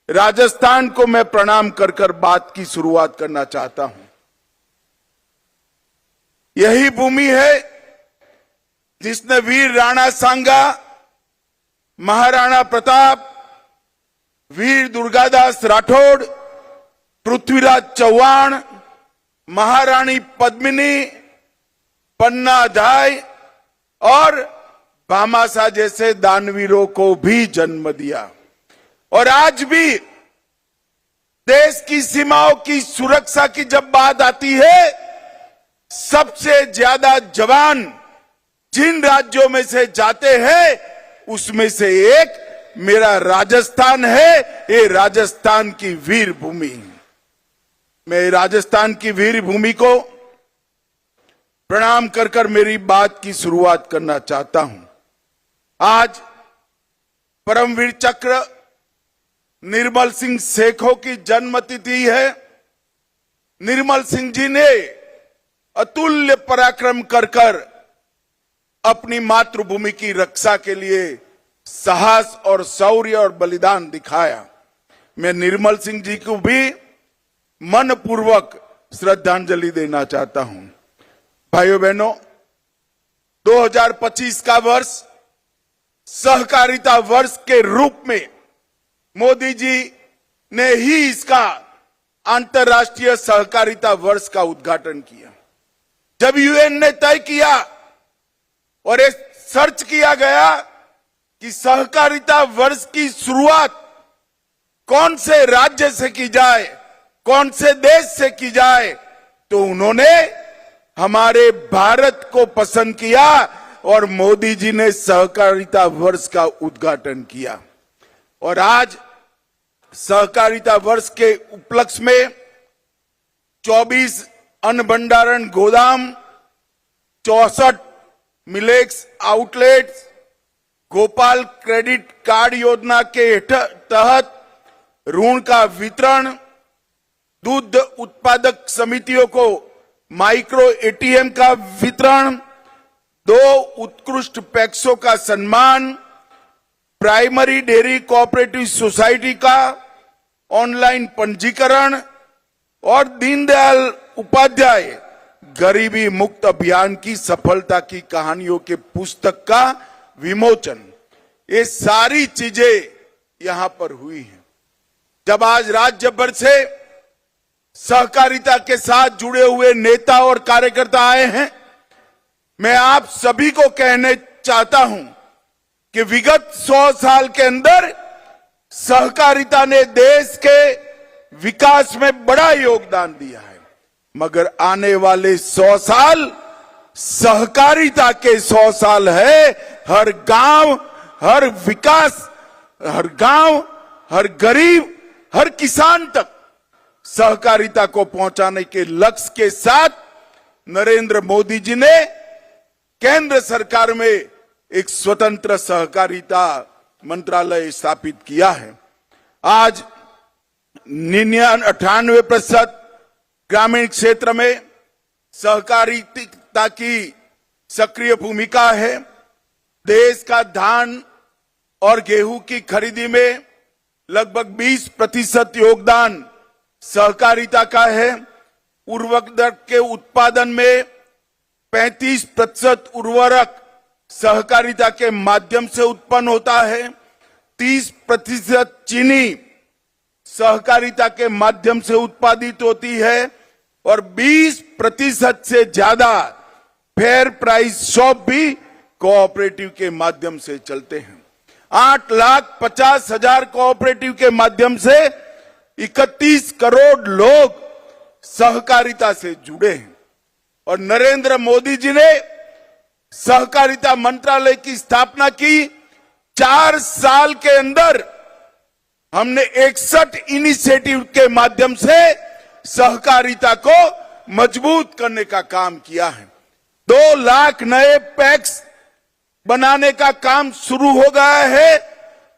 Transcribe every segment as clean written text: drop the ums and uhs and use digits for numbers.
राजस्थान को मैं प्रणाम कर बात की शुरुआत करना चाहता हूं। यही भूमि है जिसने वीर राणा सांगा, महाराणा प्रताप, वीर दुर्गादास राठौड़, पृथ्वीराज चौहान, महारानी पद्मिनी, पन्ना धाय और भामाशाह जैसे दानवीरों को भी जन्म दिया। और आज भी देश की सीमाओं की सुरक्षा की जब बात आती है, सबसे ज्यादा जवान जिन राज्यों में से जाते हैं उसमें से एक मेरा राजस्थान है। ये राजस्थान की वीर भूमि। मैं राजस्थान की वीर भूमि को प्रणाम कर मेरी बात की शुरुआत करना चाहता हूं। आज परमवीर चक्र निर्मल सिंह सेखों की जन्मतिथि है। निर्मल सिंह जी ने अतुल्य पराक्रम कर अपनी मातृभूमि की रक्षा के लिए साहस और शौर्य और बलिदान दिखाया। मैं निर्मल सिंह जी को भी मनपूर्वक श्रद्धांजलि देना चाहता हूं। भाइयों बहनों, 2025 का वर्ष सहकारिता वर्ष के रूप में मोदी जी ने ही इसका अंतर्राष्ट्रीय सहकारिता वर्ष का उद्घाटन किया। जब यूएन ने तय किया और एक सर्च किया गया कि सहकारिता वर्ष की शुरुआत कौन से राज्य से की जाए, कौन से देश से की जाए, तो उन्होंने हमारे भारत को पसंद किया और मोदी जी ने सहकारिता वर्ष का उद्घाटन किया। और आज सहकारिता वर्ष के उपलक्ष्य में 24 अन्न भंडारण गोदाम, 64 millets outlets, Gopal credit card योजना के तहत ऋण का वितरण, दूध उत्पादक समितियों को माइक्रो एटीएम का वितरण, 2 उत्कृष्ट पैक्सों का सम्मान, प्राइमरी डेयरी कोऑपरेटिव सोसाइटी का ऑनलाइन पंजीकरण और दीनदयाल उपाध्याय गरीबी मुक्त अभियान की सफलता की कहानियों के पुस्तक का विमोचन, ये सारी चीजें यहां पर हुई हैं। जब आज राज्य भर से सहकारिता के साथ जुड़े हुए नेता और कार्यकर्ता आए हैं, मैं आप सभी को कहने चाहता हूं कि विगत 100 साल के अंदर सहकारिता ने देश के विकास में बड़ा योगदान दिया है, मगर आने वाले 100 साल सहकारिता के 100 साल है। हर गांव, हर विकास, हर गांव, हर गरीब, हर किसान तक सहकारिता को पहुंचाने के लक्ष्य के साथ नरेंद्र मोदी जी ने केंद्र सरकार में एक स्वतंत्र सहकारिता मंत्रालय स्थापित किया है। आज 98% ग्रामीण क्षेत्र में सहकारिता की सक्रिय भूमिका है। देश का धान और गेहूं की खरीदी में लगभग 20% योगदान सहकारिता का है। उर्वरक के उत्पादन में 35% उर्वरक सहकारिता के माध्यम से उत्पन्न होता है। 30% चीनी सहकारिता के माध्यम से उत्पादित होती है और 20% से ज्यादा फेयर प्राइस शॉप भी कोऑपरेटिव के माध्यम से चलते हैं। 8,50,000 कोऑपरेटिव के माध्यम से 31 करोड़ लोग सहकारिता से जुड़े हैं। और नरेंद्र मोदी जी ने सहकारिता मंत्रालय की स्थापना की। 4 साल के अंदर हमने 61 इनिशिएटिव के माध्यम से सहकारिता को मजबूत करने का काम किया है। 2 लाख नए पैक्स बनाने का काम शुरू हो गया है।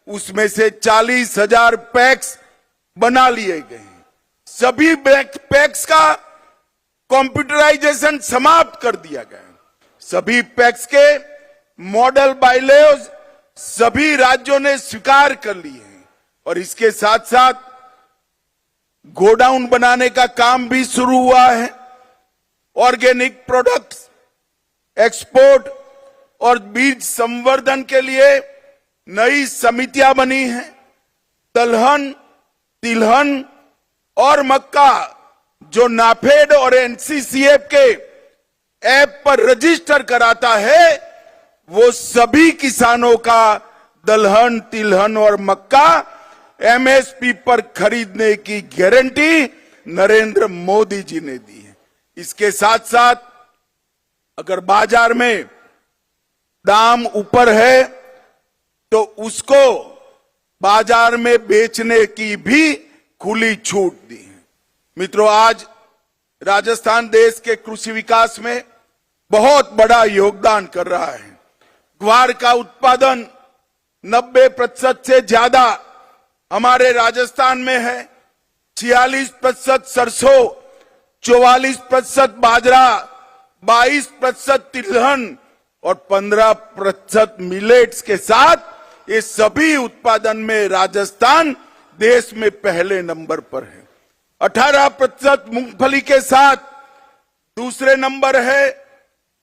उसमें से 40,000 पैक्स बना लिए गए हैं। सभी पैक्स का कंप्यूटराइजेशन समाप्त कर दिया गया है। सभी पैक्स के मॉडल बायलॉज सभी राज्यों ने स्वीकार कर लिए हैं और इसके साथ साथ गोडाउन बनाने का काम भी शुरू हुआ है। ऑर्गेनिक प्रोडक्ट्स एक्सपोर्ट और बीज संवर्धन के लिए नई समितियां बनी हैं। दलहन, तिलहन और मक्का जो नाफेड और एनसीसीएफ के ऐप पर रजिस्टर कराता है, वो सभी किसानों का दलहन, तिलहन और मक्का एमएसपी पर खरीदने की गारंटी नरेंद्र मोदी जी ने दी है। इसके साथ साथ अगर बाजार में दाम ऊपर है तो उसको बाजार में बेचने की भी खुली छूट दी है। मित्रों, आज राजस्थान देश के कृषि विकास में बहुत बड़ा योगदान कर रहा है। ग्वार का उत्पादन 90% से ज्यादा हमारे राजस्थान में है। 46% सरसों, 44% बाजरा, 22% तिलहन और 15% मिलेट्स के साथ ये सभी उत्पादन में राजस्थान देश में पहले नंबर पर है। 18% मूंगफली के साथ दूसरे नंबर है।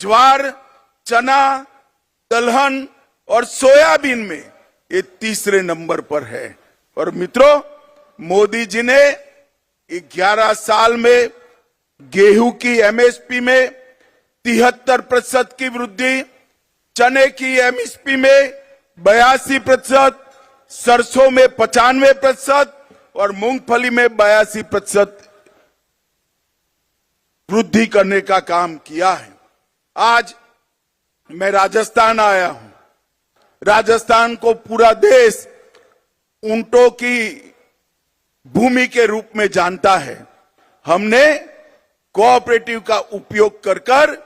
ज्वार, चना, दलहन और सोयाबीन में ये तीसरे नंबर पर है। और मित्रों, मोदी जी ने 11 साल में गेहूं की एमएसपी में 73% की वृद्धि, चने की एमएसपी में 82%, सरसों में 95% और मूंगफली में 82% वृद्धि करने का काम किया है। आज मैं राजस्थान आया हूं। राजस्थान को पूरा देश ऊंटों की भूमि के रूप में जानता है। हमने कोऑपरेटिव का उपयोग कर कर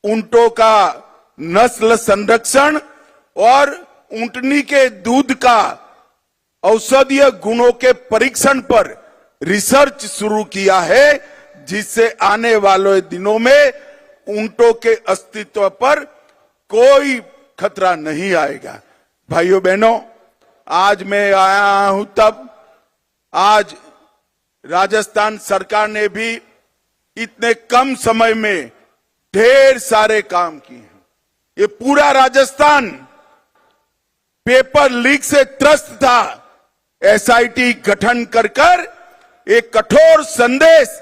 ऊंटों का नस्ल संरक्षण और ऊंटनी के दूध का औषधीय गुणों के परीक्षण पर रिसर्च शुरू किया है, जिससे आने वाले दिनों में ऊंटों के अस्तित्व पर कोई खतरा नहीं आएगा। भाइयों बहनों, आज मैं आया हूं तब आज राजस्थान सरकार ने भी इतने कम समय में ढेर सारे काम किए हैं। ये पूरा राजस्थान पेपर लीक से त्रस्त था। एसआईटी गठन कर कर एक कठोर संदेश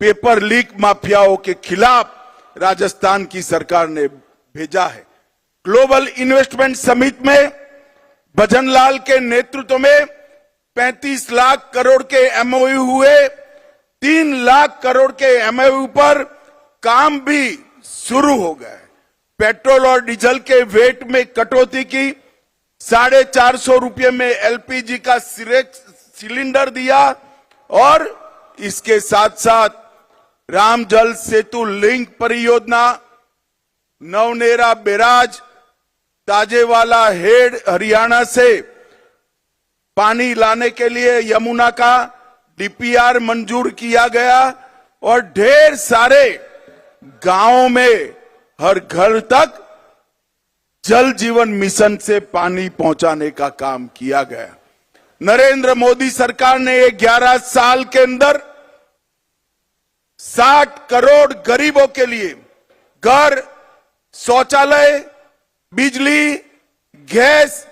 पेपर लीक माफियाओं के खिलाफ राजस्थान की सरकार ने भेजा है। ग्लोबल इन्वेस्टमेंट समिट में भजनलाल के नेतृत्व में 35 लाख करोड़ के एमओयू हुए। 3 लाख करोड़ के एमओयू पर काम भी शुरू हो गए। पेट्रोल और डीजल के वेट में कटौती की, 450 रुपये में एलपीजी का सिलेंडर दिया और इसके साथ साथ राम जल सेतु लिंक परियोजना, नवनेरा बैराज, ताजेवाला हेड हरियाणा से पानी लाने के लिए यमुना का डीपीआर मंजूर किया गया और ढेर सारे गांवों में हर घर तक जल जीवन मिशन से पानी पहुंचाने का काम किया गया। नरेंद्र मोदी सरकार ने 11 साल के अंदर 60 करोड़ गरीबों के लिए घर, शौचालय, बिजली, गैस,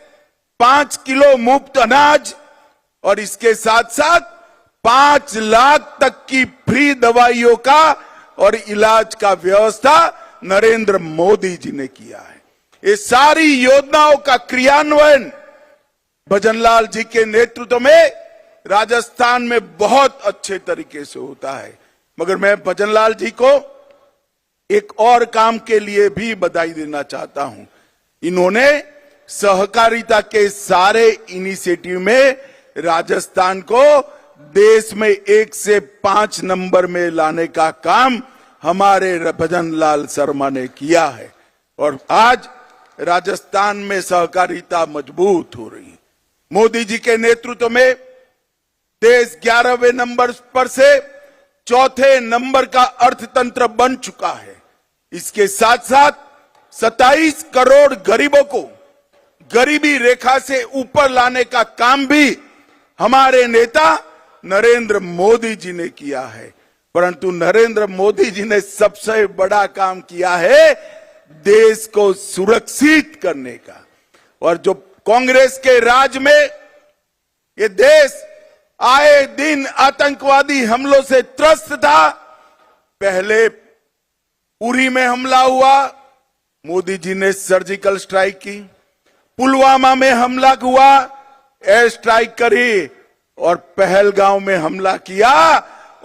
5 किलो मुफ्त अनाज और इसके साथ साथ 5 लाख तक की फ्री दवाइयों का और इलाज का व्यवस्था नरेंद्र मोदी जी ने किया है। ये सारी योजनाओं का क्रियान्वयन भजनलाल जी के नेतृत्व में राजस्थान में बहुत अच्छे तरीके से होता है। मगर मैं भजनलाल जी को एक और काम के लिए भी बधाई देना चाहता हूं। इन्होंने सहकारिता के सारे इनिशिएटिव में राजस्थान को देश में 1 से 5 नंबर में लाने का काम हमारे भजनलाल शर्मा ने किया है और आज राजस्थान में सहकारिता मजबूत हो रही है। मोदी जी के नेतृत्व में देश 11वें नंबर पर से 4थे नंबर का अर्थतंत्र बन चुका है। इसके साथ साथ 27 करोड़ गरीबों को गरीबी रेखा से ऊपर लाने का काम भी हमारे नेता नरेंद्र मोदी जी ने किया है। परंतु नरेंद्र मोदी जी ने सबसे बड़ा काम किया है देश को सुरक्षित करने का। और जो कांग्रेस के राज में ये देश आए दिन आतंकवादी हमलों से त्रस्त था। पहले उरी में हमला हुआ, मोदी जी ने सर्जिकल स्ट्राइक की। पुलवामा में हमला हुआ, एयर स्ट्राइक करी। और पहलगांव में हमला किया,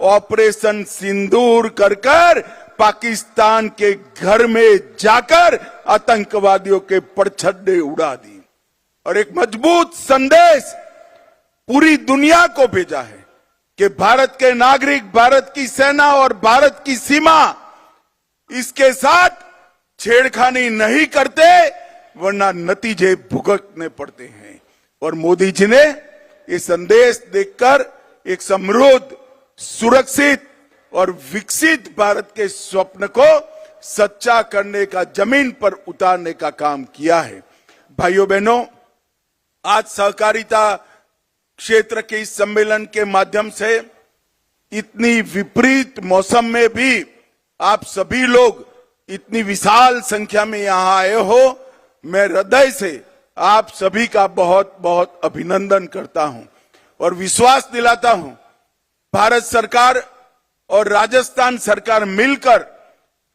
ऑपरेशन सिंदूर कर पाकिस्तान के घर में जाकर आतंकवादियों के परछत्ते उड़ा दी और एक मजबूत संदेश पूरी दुनिया को भेजा है कि भारत के नागरिक, भारत की सेना और भारत की सीमा इसके साथ छेड़खानी नहीं करते, वरना नतीजे भुगतने पड़ते हैं। और मोदी जी ने ये संदेश देकर एक समृद्ध, सुरक्षित और विकसित भारत के स्वप्न को सच्चा करने का, जमीन पर उतारने का काम किया है। भाइयों बहनों, आज सहकारिता क्षेत्र के इस सम्मेलन के माध्यम से इतनी विपरीत मौसम में भी आप सभी लोग इतनी विशाल संख्या में यहां आए हो। मैं हृदय से आप सभी का बहुत बहुत अभिनंदन करता हूं और विश्वास दिलाता हूं, भारत सरकार और राजस्थान सरकार मिलकर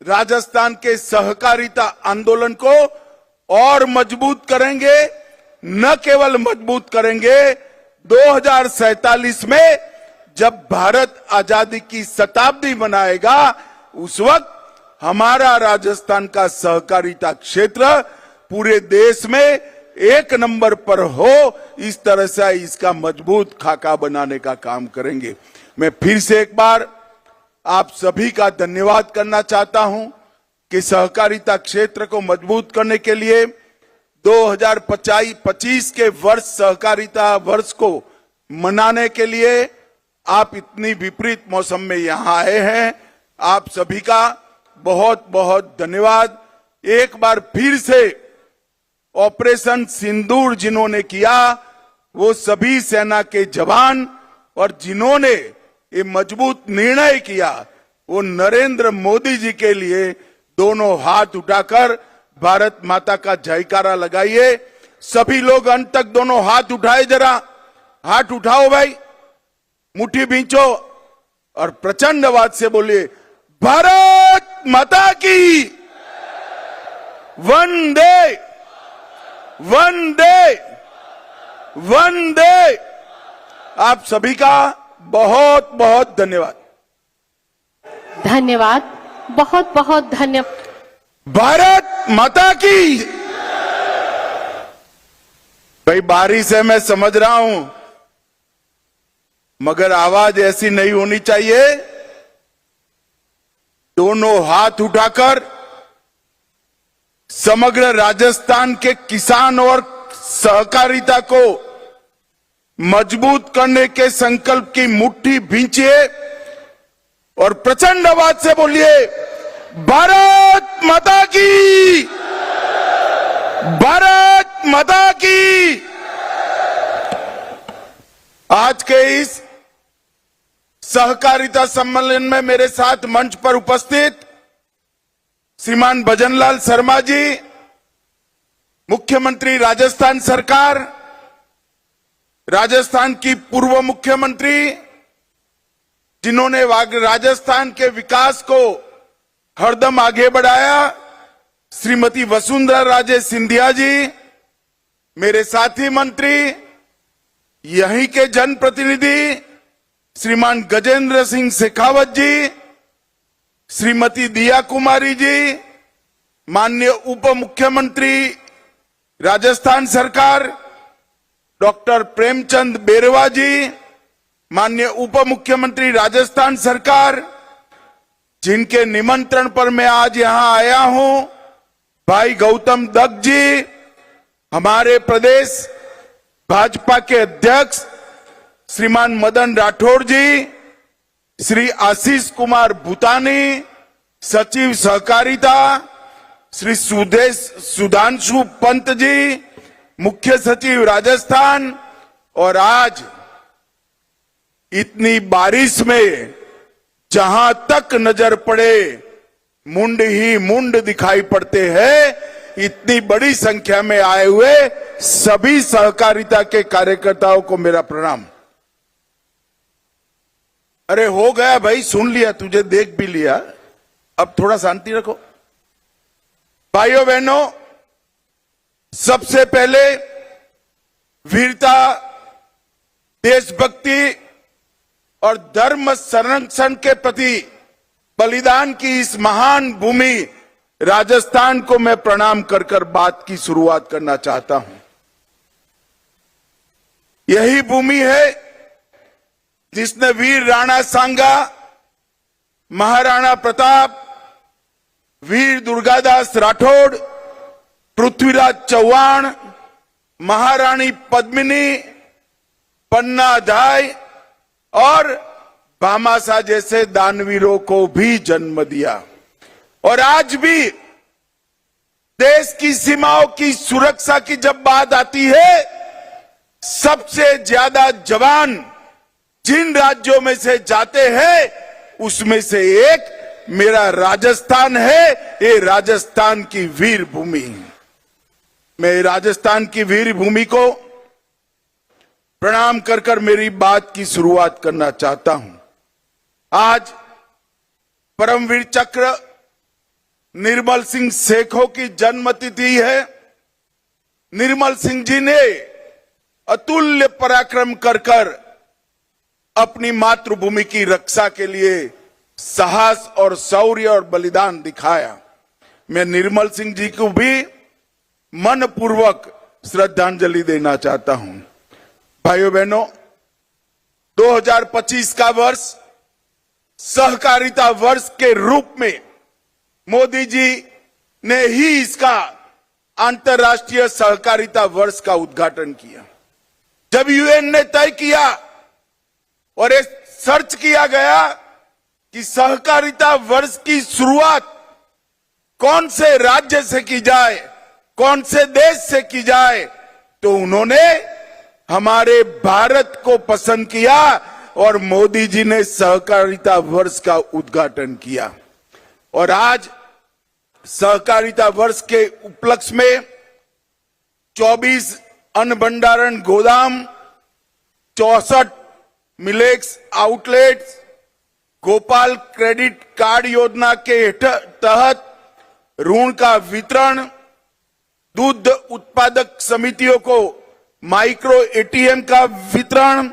राजस्थान के सहकारिता आंदोलन को और मजबूत करेंगे। न केवल मजबूत करेंगे, 2047 में जब भारत आजादी की शताब्दी मनाएगा, उस वक्त हमारा राजस्थान का सहकारिता क्षेत्र पूरे देश में एक नंबर पर हो। इस तरह से इसका मजबूत खाका बनाने का काम करेंगे। मैं फिर से एक बार आप सभी का धन्यवाद करना चाहता हूं कि सहकारिता क्षेत्र को मजबूत करने के लिए 2025 के वर्ष, सहकारिता वर्ष को मनाने के लिए आप इतनी विपरीत मौसम में यहां आए हैं। आप सभी का बहुत बहुत धन्यवाद। एक बार फिर से ऑपरेशन सिंदूर जिन्होंने किया, वो सभी सेना के जवान, और जिन्होंने ये मजबूत निर्णय किया, वो नरेंद्र मोदी जी के लिए दोनों हाथ उठाकर भारत माता का जयकारा लगाइए। सभी लोग अंत तक दोनों हाथ उठाए, जरा हाथ उठाओ भाई, मुट्ठी भींचो और प्रचंड आवाज से बोलिए, भारत माता की वंदे वंदे वंदे। आप सभी का बहुत बहुत धन्यवाद। धन्यवाद, बहुत बहुत धन्यवाद। भारत माता की। भाई बारिश है, मैं समझ रहा हूं, मगर आवाज ऐसी नहीं होनी चाहिए। दोनों हाथ उठाकर समग्र राजस्थान के किसान और सहकारिता को मजबूत करने के संकल्प की मुट्ठी भींचिए और प्रचंड आवाज से बोलिए, भारत माता की, भारत माता की। आज के इस सहकारिता सम्मेलन में मेरे साथ मंच पर उपस्थित श्रीमान भजनलाल शर्मा जी, मुख्यमंत्री राजस्थान सरकार, राजस्थान की पूर्व मुख्यमंत्री, जिन्होंने राजस्थान के विकास को हरदम आगे बढ़ाया, श्रीमती वसुंधरा राजे सिंधिया जी, मेरे साथी मंत्री, यहीं के जनप्रतिनिधि श्रीमान गजेंद्र सिंह शेखावत जी, श्रीमती दिया कुमारी जी, माननीय उप मुख्यमंत्री राजस्थान सरकार डॉक्टर प्रेमचंद बेरवा जी, माननीय उप मुख्यमंत्री राजस्थान सरकार, जिनके निमंत्रण पर मैं आज यहां आया हूं, भाई गौतम दत्त जी, हमारे प्रदेश भाजपा के अध्यक्ष श्रीमान मदन राठौड़ जी, श्री आशीष कुमार भूतानी, सचिव सहकारिता श्री सुधांशु पंत जी, मुख्य सचिव राजस्थान, और आज इतनी बारिश में जहां तक नजर पड़े मुंड ही मुंड दिखाई पड़ते हैं। इतनी बड़ी संख्या में आए हुए सभी सहकारिता के कार्यकर्ताओं को मेरा प्रणाम। अरे हो गया भाई, सुन लिया, तुझे देख भी लिया, अब थोड़ा शांति रखो। भाइयों बहनों, सबसे पहले वीरता, देशभक्ति और धर्म संरक्षण के प्रति बलिदान की इस महान भूमि राजस्थान को मैं प्रणाम कर कर बात की शुरुआत करना चाहता हूं। यही भूमि है जिसने वीर राणा सांगा, महाराणा प्रताप, वीर दुर्गादास राठौड़, पृथ्वीराज चौहान, महारानी पद्मिनी, पन्ना धाय और भामाशाह जैसे दानवीरों को भी जन्म दिया। और आज भी देश की सीमाओं की सुरक्षा की जब बात आती है, सबसे ज्यादा जवान जिन राज्यों में से जाते हैं उसमें से एक मेरा राजस्थान है। ये राजस्थान की वीर भूमि, मैं राजस्थान की वीर भूमि को प्रणाम कर कर मेरी बात की शुरुआत करना चाहता हूं। आज परमवीर चक्र निर्मल सिंह सेखों की जन्मतिथि है। निर्मल सिंह जी ने अतुल्य पराक्रम कर कर अपनी मातृभूमि की रक्षा के लिए साहस और शौर्य और बलिदान दिखाया। मैं निर्मल सिंह जी को भी मनपूर्वक श्रद्धांजलि देना चाहता हूं। भाइयों बहनों, 2025 का वर्ष सहकारिता वर्ष के रूप में मोदी जी ने ही इसका अंतर्राष्ट्रीय सहकारिता वर्ष का उद्घाटन किया। जब यूएन ने तय किया और ये सर्च किया गया कि सहकारिता वर्ष की शुरुआत कौन से राज्य से की जाए, कौन से देश से की जाए, तो उन्होंने हमारे भारत को पसंद किया और मोदी जी ने सहकारिता वर्ष का उद्घाटन किया। और आज सहकारिता वर्ष के उपलक्ष्य में 24 अन्न भंडारण गोदाम, 64 millets outlets, Gopal credit card योजना के तहत ऋण का वितरण, दूध उत्पादक समितियों को माइक्रो एटीएम का वितरण,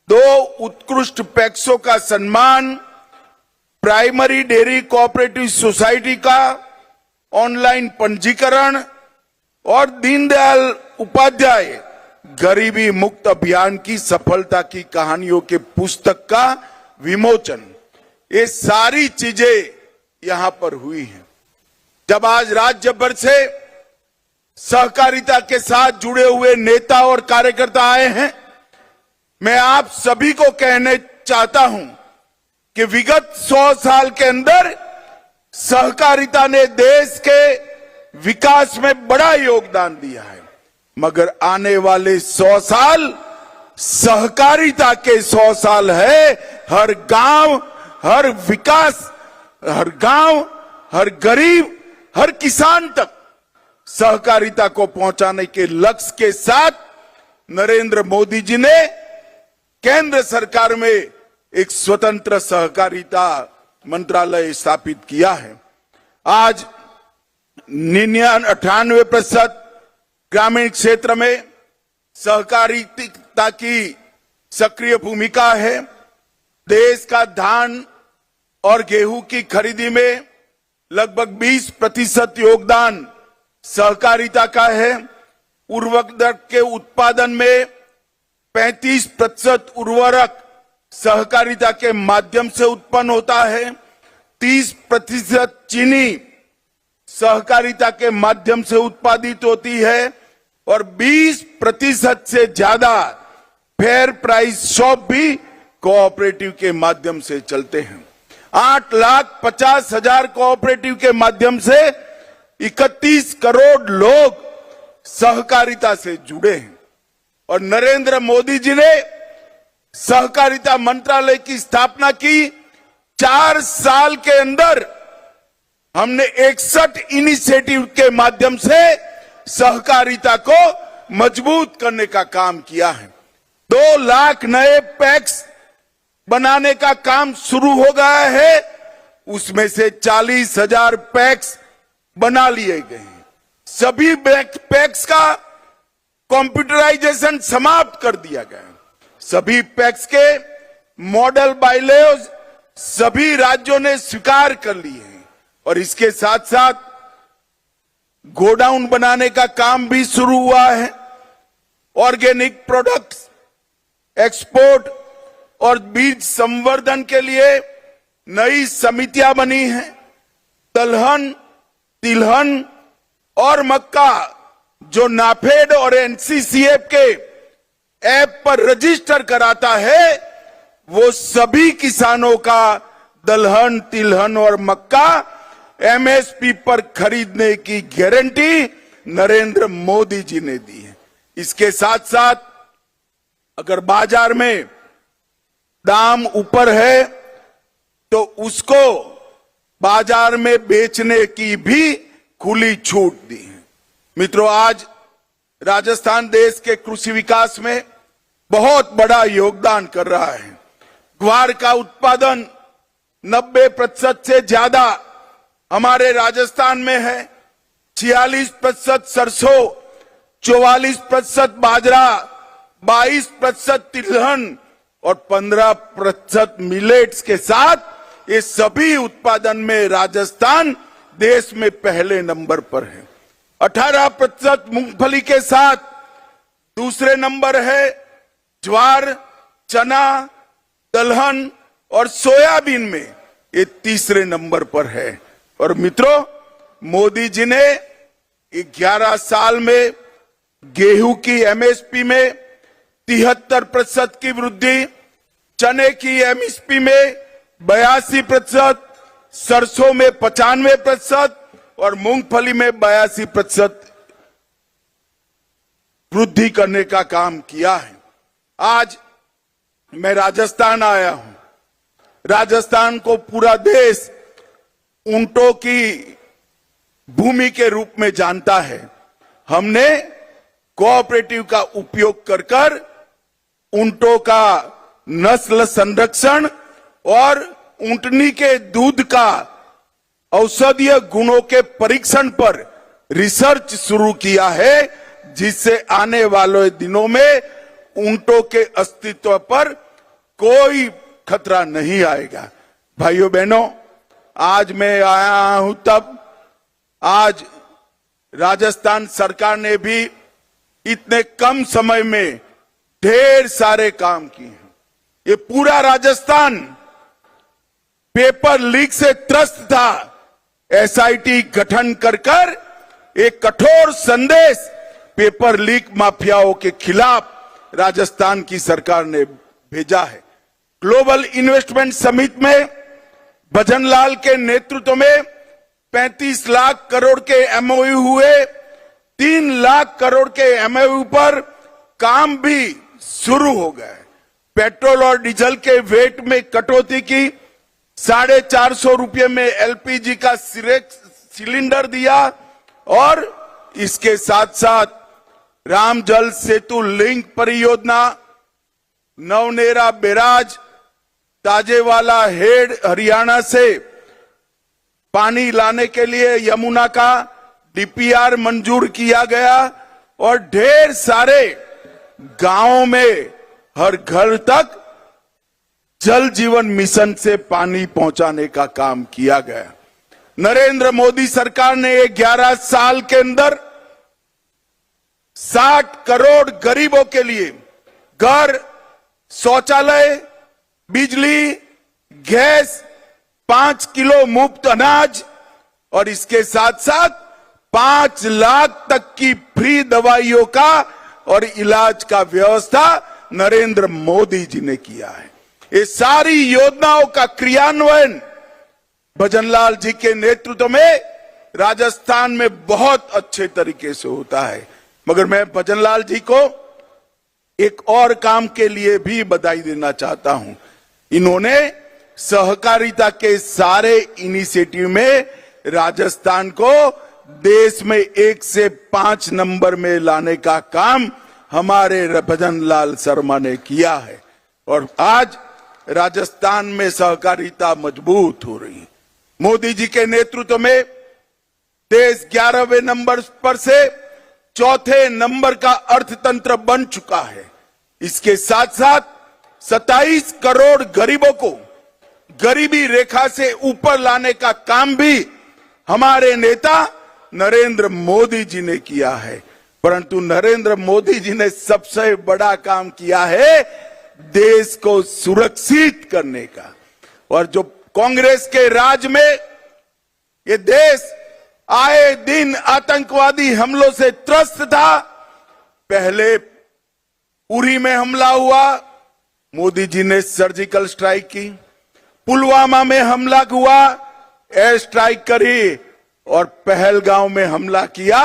2 उत्कृष्ट पैक्सों का सम्मान, प्राइमरी डेयरी कोऑपरेटिव सोसाइटी का ऑनलाइन पंजीकरण और दीनदयाल उपाध्याय गरीबी मुक्त अभियान की सफलता की कहानियों के पुस्तक का विमोचन, ये सारी चीजें यहां पर हुई हैं। जब आज राज्य भर से सहकारिता के साथ जुड़े हुए नेता और कार्यकर्ता आए हैं, मैं आप सभी को कहने चाहता हूं कि विगत 100 साल के अंदर सहकारिता ने देश के विकास में बड़ा योगदान दिया है, मगर आने वाले 100 साल सहकारिता के 100 साल है। हर गांव, हर विकास, हर गांव, हर गरीब, हर किसान तक सहकारिता को पहुंचाने के लक्ष्य के साथ नरेंद्र मोदी जी ने केंद्र सरकार में एक स्वतंत्र सहकारिता मंत्रालय स्थापित किया है। आज 98% ग्रामीण क्षेत्र में सहकारिता की सक्रिय भूमिका है। देश का धान और गेहूं की खरीदी में लगभग 20% योगदान सहकारिता का है। उर्वरक के उत्पादन में 35% उर्वरक सहकारिता के माध्यम से उत्पन्न होता है। 30% चीनी सहकारिता के माध्यम से उत्पादित होती है और 20% से ज्यादा फेयर प्राइस शॉप भी कोऑपरेटिव के माध्यम से चलते हैं। 8,50,000 कोऑपरेटिव के माध्यम से 31 करोड़ लोग सहकारिता से जुड़े हैं। और नरेंद्र मोदी जी ने सहकारिता मंत्रालय की स्थापना की। 4 साल के अंदर हमने 61 इनिशिएटिव के माध्यम से सहकारिता को मजबूत करने का काम किया है। 2 लाख नए पैक्स बनाने का काम शुरू हो गया है, उसमें से 40,000 पैक्स बना लिए गए हैं। सभी पैक्स का कंप्यूटराइजेशन समाप्त कर दिया गया है। सभी पैक्स के मॉडल बायलॉज सभी राज्यों ने स्वीकार कर लिए हैं और इसके साथ साथ गोडाउन बनाने का काम भी शुरू हुआ है। ऑर्गेनिक प्रोडक्ट्स एक्सपोर्ट और बीज संवर्धन के लिए नई समितियां बनी हैं। दलहन, तिलहन और मक्का जो नाफेड और एनसीसीएफ के ऐप पर रजिस्टर कराता है, वो सभी किसानों का दलहन, तिलहन और मक्का एमएसपी पर खरीदने की गारंटी नरेंद्र मोदी जी ने दी है। इसके साथ साथ अगर बाजार में दाम ऊपर है तो उसको बाजार में बेचने की भी खुली छूट दी है। मित्रों, आज राजस्थान देश के कृषि विकास में बहुत बड़ा योगदान कर रहा है। ग्वार का उत्पादन 90% से ज्यादा हमारे राजस्थान में है। 46% सरसों, 44% बाजरा, 22% तिलहन और 15% मिलेट्स के साथ ये सभी उत्पादन में राजस्थान देश में पहले नंबर पर है। 18% मूंगफली के साथ दूसरे नंबर है। ज्वार, चना, दलहन और सोयाबीन में ये तीसरे नंबर पर है। और मित्रों, मोदी जी ने 11 साल में गेहूं की एमएसपी में 73% की वृद्धि, चने की एमएसपी में 82%, सरसों में 95% और मूंगफली में 82% वृद्धि करने का काम किया है। आज मैं राजस्थान आया हूं। राजस्थान को पूरा देश ऊंटों की भूमि के रूप में जानता है। हमने कोऑपरेटिव का उपयोग कर ऊंटों का नस्ल संरक्षण और ऊंटनी के दूध का औषधीय गुणों के परीक्षण पर रिसर्च शुरू किया है, जिससे आने वाले दिनों में ऊंटों के अस्तित्व पर कोई खतरा नहीं आएगा। भाइयों बहनों, आज मैं आया हूं तब आज राजस्थान सरकार ने भी इतने कम समय में ढेर सारे काम किए हैं। ये पूरा राजस्थान पेपर लीक से त्रस्त था। एसआईटी गठन कर एक कठोर संदेश पेपर लीक माफियाओं के खिलाफ राजस्थान की सरकार ने भेजा है। ग्लोबल इन्वेस्टमेंट समिट में भजनलाल के नेतृत्व में 35 लाख करोड़ के एमओयू हुए। 3 लाख करोड़ के एमओयू पर काम भी शुरू हो गए। पेट्रोल और डीजल के वेट में कटौती की, 450 रुपये में एलपीजी का सिलेंडर दिया और इसके साथ साथ राम जल सेतु लिंक परियोजना, नवनेरा बैराज, ताजेवाला हेड हरियाणा से पानी लाने के लिए यमुना का डीपीआर मंजूर किया गया और ढेर सारे गांवों में हर घर तक जल जीवन मिशन से पानी पहुंचाने का काम किया गया। नरेंद्र मोदी सरकार ने 11 साल के अंदर 60 करोड़ गरीबों के लिए घर, शौचालय, बिजली, गैस, 5 किलो मुफ्त अनाज और इसके साथ साथ 5 लाख तक की फ्री दवाइयों का और इलाज का व्यवस्था नरेंद्र मोदी जी ने किया है। ये सारी योजनाओं का क्रियान्वयन भजनलाल जी के नेतृत्व में राजस्थान में बहुत अच्छे तरीके से होता है। मगर मैं भजनलाल जी को एक और काम के लिए भी बधाई देना चाहता हूं। इन्होंने सहकारिता के सारे इनिशिएटिव में राजस्थान को देश में 1 से 5 नंबर में लाने का काम हमारे भजन लाल शर्मा ने किया है और आज राजस्थान में सहकारिता मजबूत हो रही है। मोदी जी के नेतृत्व में देश 11वें नंबर पर से 4थे नंबर का अर्थतंत्र बन चुका है। इसके साथ साथ 27 करोड़ गरीबों को गरीबी रेखा से ऊपर लाने का काम भी हमारे नेता नरेंद्र मोदी जी ने किया है। परंतु नरेंद्र मोदी जी ने सबसे बड़ा काम किया है देश को सुरक्षित करने का। और जो कांग्रेस के राज में ये देश आए दिन आतंकवादी हमलों से त्रस्त था। पहले उरी में हमला हुआ, मोदी जी ने सर्जिकल स्ट्राइक की। पुलवामा में हमला हुआ, एयर स्ट्राइक करी और पहलगांव में हमला किया।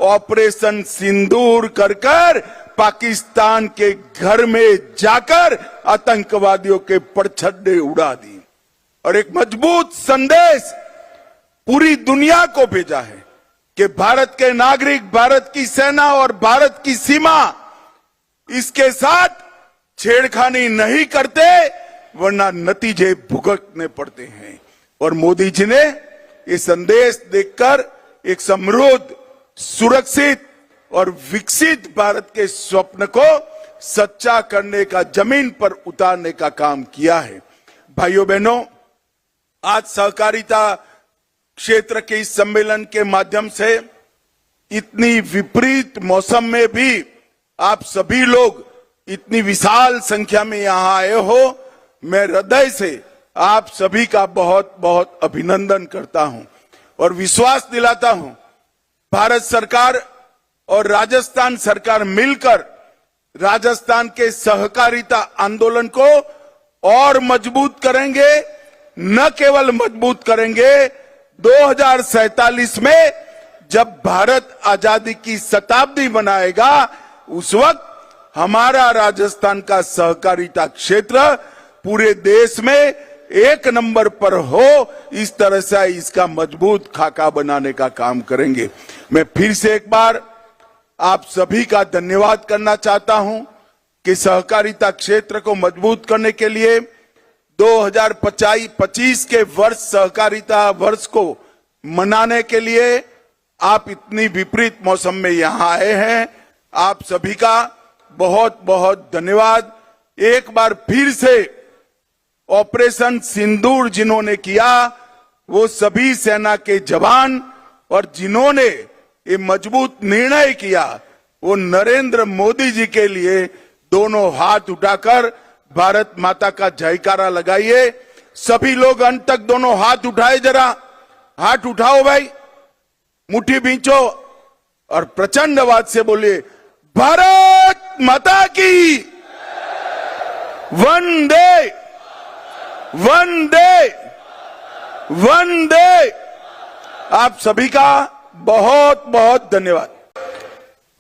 ऑपरेशन सिंदूर कर पाकिस्तान के घर में जाकर आतंकवादियों के परछड्डे उड़ा दी और एक मजबूत संदेश पूरी दुनिया को भेजा है कि भारत के नागरिक, भारत की सेना और भारत की सीमा इसके साथ छेड़खानी नहीं करते वरना नतीजे भुगतने पड़ते हैं। और मोदी जी ने ये संदेश देकर एक समृद्ध, सुरक्षित और विकसित भारत के स्वप्न को सच्चा करने का, जमीन पर उतारने का काम किया है। भाइयों बहनों, आज सहकारिता क्षेत्र के इस सम्मेलन के माध्यम से इतनी विपरीत मौसम में भी आप सभी लोग इतनी विशाल संख्या में यहां आए हो। मैं हृदय से आप सभी का बहुत बहुत अभिनंदन करता हूं और विश्वास दिलाता हूं भारत सरकार और राजस्थान सरकार मिलकर राजस्थान के सहकारिता आंदोलन को और मजबूत करेंगे। न केवल मजबूत करेंगे, 2047 में जब भारत आजादी की शताब्दी मनाएगा उस वक्त हमारा राजस्थान का सहकारिता क्षेत्र पूरे देश में 1 नंबर पर हो। इस तरह से इसका मजबूत खाका बनाने का काम करेंगे। मैं फिर से एक बार आप सभी का धन्यवाद करना चाहता हूं कि सहकारिता क्षेत्र को मजबूत करने के लिए 2025 के वर्ष सहकारिता वर्ष को मनाने के लिए आप इतनी विपरीत मौसम में यहां आए हैं। आप सभी का बहुत बहुत धन्यवाद। एक बार फिर से ऑपरेशन सिंदूर जिन्होंने किया वो सभी सेना के जवान और जिन्होंने ये मजबूत निर्णय किया वो नरेंद्र मोदी जी के लिए दोनों हाथ उठाकर भारत माता का जयकारा लगाइए। सभी लोग अंत तक दोनों हाथ उठाए, जरा हाथ उठाओ भाई, मुट्ठी भींचो और प्रचंड आवाज से बोलिए भारत माता की वंदे वंदे वंदे। आप सभी का बहुत बहुत धन्यवाद।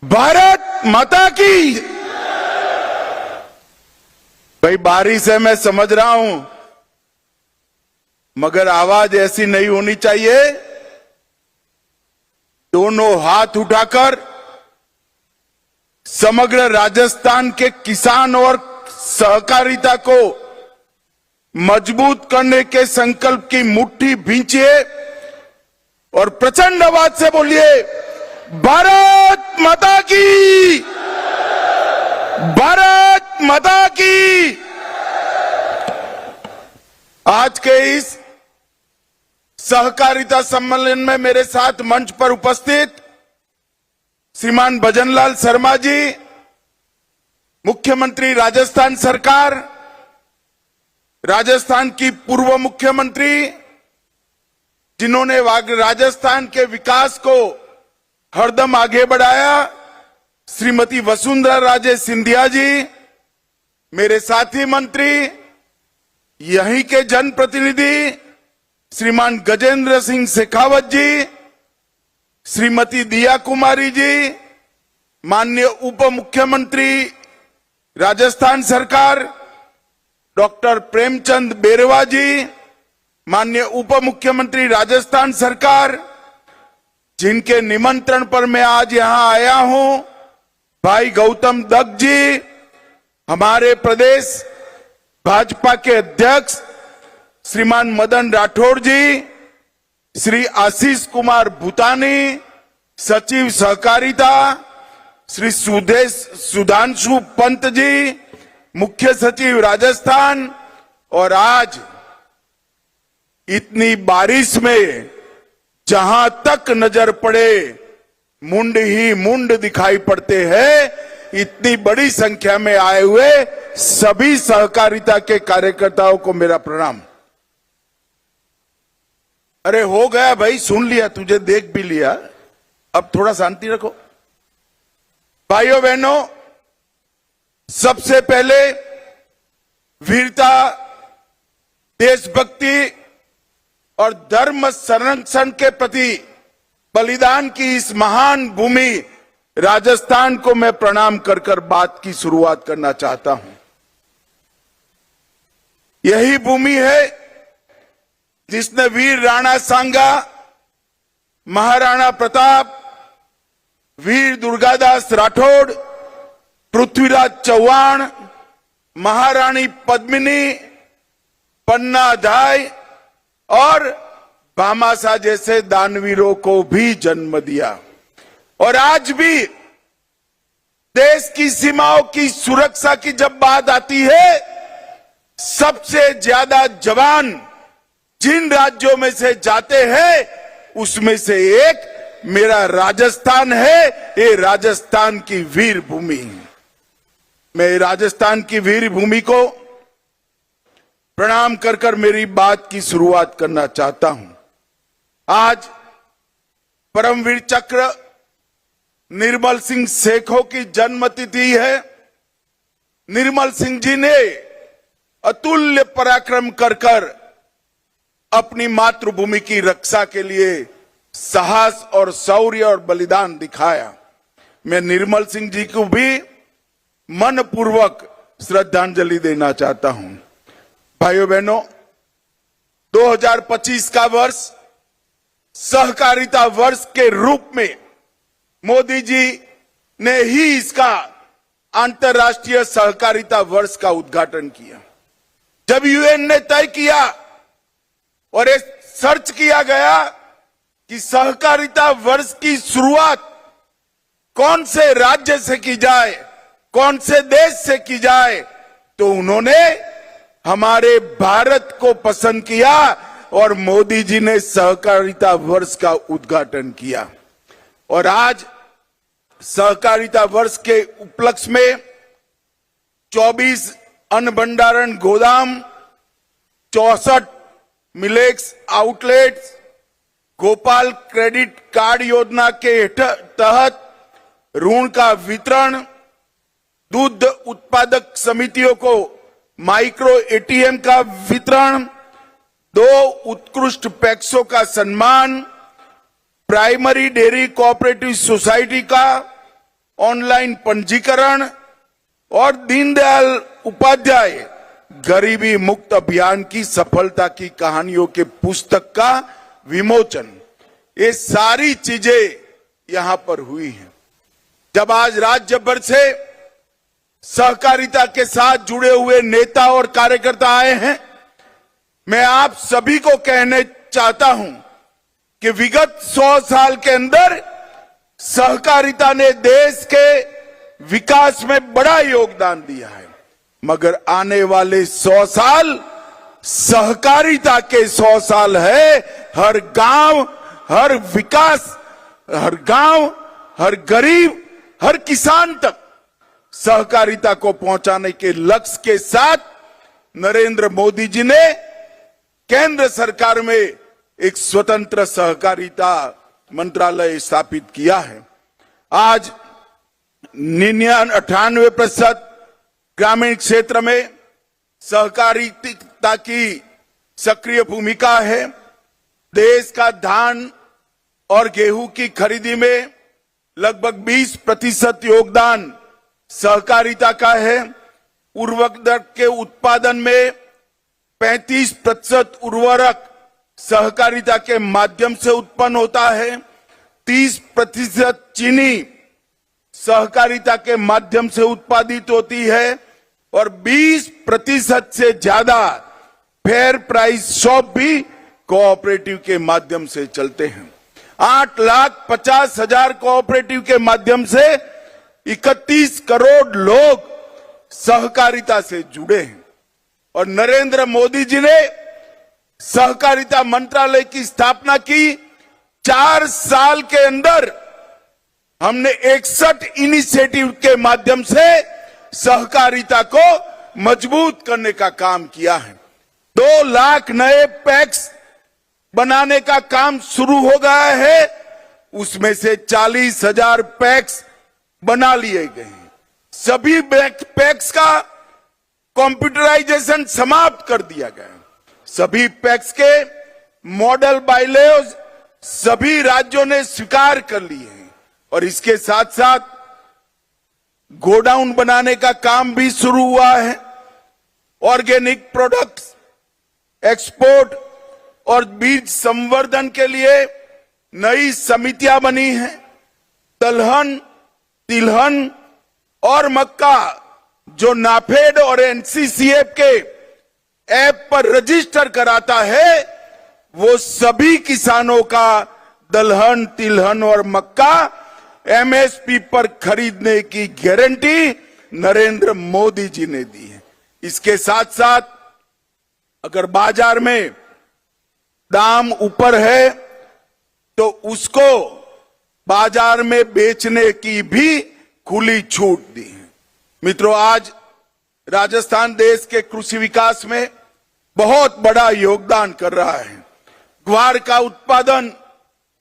भारत माता की। भाई बारिश है, मैं समझ रहा हूं, मगर आवाज ऐसी नहीं होनी चाहिए। दोनों हाथ उठाकर समग्र राजस्थान के किसान और सहकारिता को मजबूत करने के संकल्प की मुट्ठी भींचिए और प्रचंड आवाज से बोलिए भारत माता की, भारत माता की। आज के इस सहकारिता सम्मेलन में मेरे साथ मंच पर उपस्थित श्रीमान भजनलाल शर्मा जी, मुख्यमंत्री राजस्थान सरकार, राजस्थान की पूर्व मुख्यमंत्री जिन्होंने राजस्थान के विकास को हरदम आगे बढ़ाया, श्रीमती वसुंधरा राजे सिंधिया जी, मेरे साथी मंत्री, यहीं के जनप्रतिनिधि श्रीमान गजेंद्र सिंह शेखावत जी, श्रीमती दिया कुमारी जी, माननीय उप मुख्यमंत्री राजस्थान सरकार, डॉक्टर प्रेमचंद बेरवा जी, माननीय उप मुख्यमंत्री राजस्थान सरकार, जिनके निमंत्रण पर मैं आज यहां आया हूं, भाई गौतम दत्त जी, हमारे प्रदेश भाजपा के अध्यक्ष श्रीमान मदन राठौड़ जी, श्री आशीष कुमार भूतानी, सचिव सहकारिता श्री सुधांशु पंत जी, मुख्य सचिव राजस्थान, और आज इतनी बारिश में जहां तक नजर पड़े मुंड ही मुंड दिखाई पड़ते हैं, इतनी बड़ी संख्या में आए हुए सभी सहकारिता के कार्यकर्ताओं को मेरा प्रणाम। अरे हो गया भाई, सुन लिया, तुझे देख भी लिया, अब थोड़ा शांति रखो। भाइयों बहनों, सबसे पहले वीरता, देशभक्ति और धर्म संरक्षण के प्रति बलिदान की इस महान भूमि राजस्थान को मैं प्रणाम कर बात की शुरुआत करना चाहता हूं। यही भूमि है जिसने वीर राणा सांगा, महाराणा प्रताप, वीर दुर्गादास राठौड़, पृथ्वीराज चौहान, महारानी पद्मिनी, पन्ना धाय और भामाशाह जैसे दानवीरों को भी जन्म दिया। और आज भी देश की सीमाओं की सुरक्षा की जब बात आती है, सबसे ज्यादा जवान जिन राज्यों में से जाते हैं उसमें से एक मेरा राजस्थान है। ये राजस्थान की वीर भूमि, मैं राजस्थान की वीर भूमि को प्रणाम कर मेरी बात की शुरुआत करना चाहता हूं। आज परमवीर चक्र निर्मल सिंह सेखों की जन्मतिथि है। निर्मल सिंह जी ने अतुल्य पराक्रम कर अपनी मातृभूमि की रक्षा के लिए साहस और शौर्य और बलिदान दिखाया। मैं निर्मल सिंह जी को भी मनपूर्वक श्रद्धांजलि देना चाहता हूं। भाइयों बहनों, 2025 का वर्ष सहकारिता वर्ष के रूप में मोदी जी ने ही इसका अंतर्राष्ट्रीय सहकारिता वर्ष का उद्घाटन किया। जब यूएन ने तय किया और ये सर्च किया गया कि सहकारिता वर्ष की शुरुआत कौन से राज्य से की जाए, कौन से देश से की जाए, तो उन्होंने हमारे भारत को पसंद किया और मोदी जी ने सहकारिता वर्ष का उद्घाटन किया। और आज सहकारिता वर्ष के उपलक्ष्य में 24 अन्न भंडारण गोदाम, 64 millets outlets, Gopal credit card योजना के तहत ऋण का वितरण, दूध उत्पादक समितियों को माइक्रो एटीएम का वितरण, 2 उत्कृष्ट पैक्सों का सम्मान, प्राइमरी डेयरी कोऑपरेटिव सोसाइटी का ऑनलाइन पंजीकरण और दीनदयाल उपाध्याय गरीबी मुक्त अभियान की सफलता की कहानियों के पुस्तक का विमोचन, ये सारी चीजें यहां पर हुई हैं। जब आज राज्य भर से सहकारिता के साथ जुड़े हुए नेता और कार्यकर्ता आए हैं, मैं आप सभी को कहने चाहता हूं कि विगत 100 साल के अंदर सहकारिता ने देश के विकास में बड़ा योगदान दिया है, मगर आने वाले 100 साल सहकारिता के 100 साल है। हर गांव, हर विकास, हर गांव, हर गरीब, हर किसान तक सहकारिता को पहुंचाने के लक्ष्य के साथ नरेंद्र मोदी जी ने केंद्र सरकार में एक स्वतंत्र सहकारिता मंत्रालय स्थापित किया है। आज 98% ग्रामीण क्षेत्र में सहकारिता की सक्रिय भूमिका है। देश का धान और गेहूं की खरीदी में लगभग 20% योगदान सहकारिता का है। उर्वरक के उत्पादन में 35% उर्वरक सहकारिता के माध्यम से उत्पन्न होता है, 30% चीनी सहकारिता के माध्यम से उत्पादित होती है और 20% से ज्यादा फेयर प्राइस शॉप भी कोऑपरेटिव के माध्यम से चलते हैं। 8,50,000 कोऑपरेटिव के माध्यम से 31 करोड़ लोग सहकारिता से जुड़े हैं और नरेंद्र मोदी जी ने सहकारिता मंत्रालय की स्थापना की। 4 साल के अंदर हमने 61 इनिशिएटिव के माध्यम से सहकारिता को मजबूत करने का काम किया है। 2 लाख नए पैक्स बनाने का काम शुरू हो गया है, उसमें से 40,000 पैक्स बना लिए गए हैं। सभी पैक्स का कंप्यूटराइजेशन समाप्त कर दिया गया है। सभी पैक्स के मॉडल बायलॉज सभी राज्यों ने स्वीकार कर लिए हैं और इसके साथ साथ गोडाउन बनाने का काम भी शुरू हुआ है। ऑर्गेनिक प्रोडक्ट्स एक्सपोर्ट और बीज संवर्धन के लिए नई समितियां बनी हैं। दलहन, तिलहन और मक्का जो नाफेड और एनसीसीएफ के ऐप पर रजिस्टर कराता है, वो सभी किसानों का दलहन, तिलहन और मक्का एमएसपी पर खरीदने की गारंटी नरेंद्र मोदी जी ने दी है। इसके साथ साथ अगर बाजार में दाम ऊपर है तो उसको बाजार में बेचने की भी खुली छूट दी है। मित्रों, आज राजस्थान देश के कृषि विकास में बहुत बड़ा योगदान कर रहा है। ग्वार का उत्पादन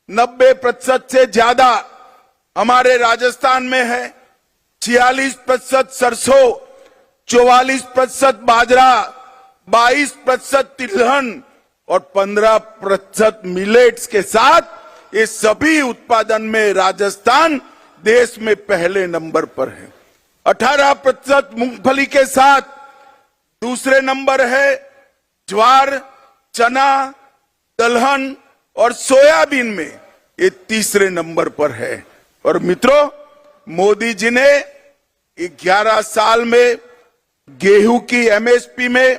90% से ज्यादा हमारे राजस्थान में है। 46% सरसों, 44% बाजरा, 22% तिलहन और 15% मिलेट्स के साथ ये सभी उत्पादन में राजस्थान देश में पहले नंबर पर है। 18% मूंगफली के साथ दूसरे नंबर है। ज्वार, चना, दलहन और सोयाबीन में ये तीसरे नंबर पर है। और मित्रों, मोदी जी ने 11 साल में गेहूं की एमएसपी में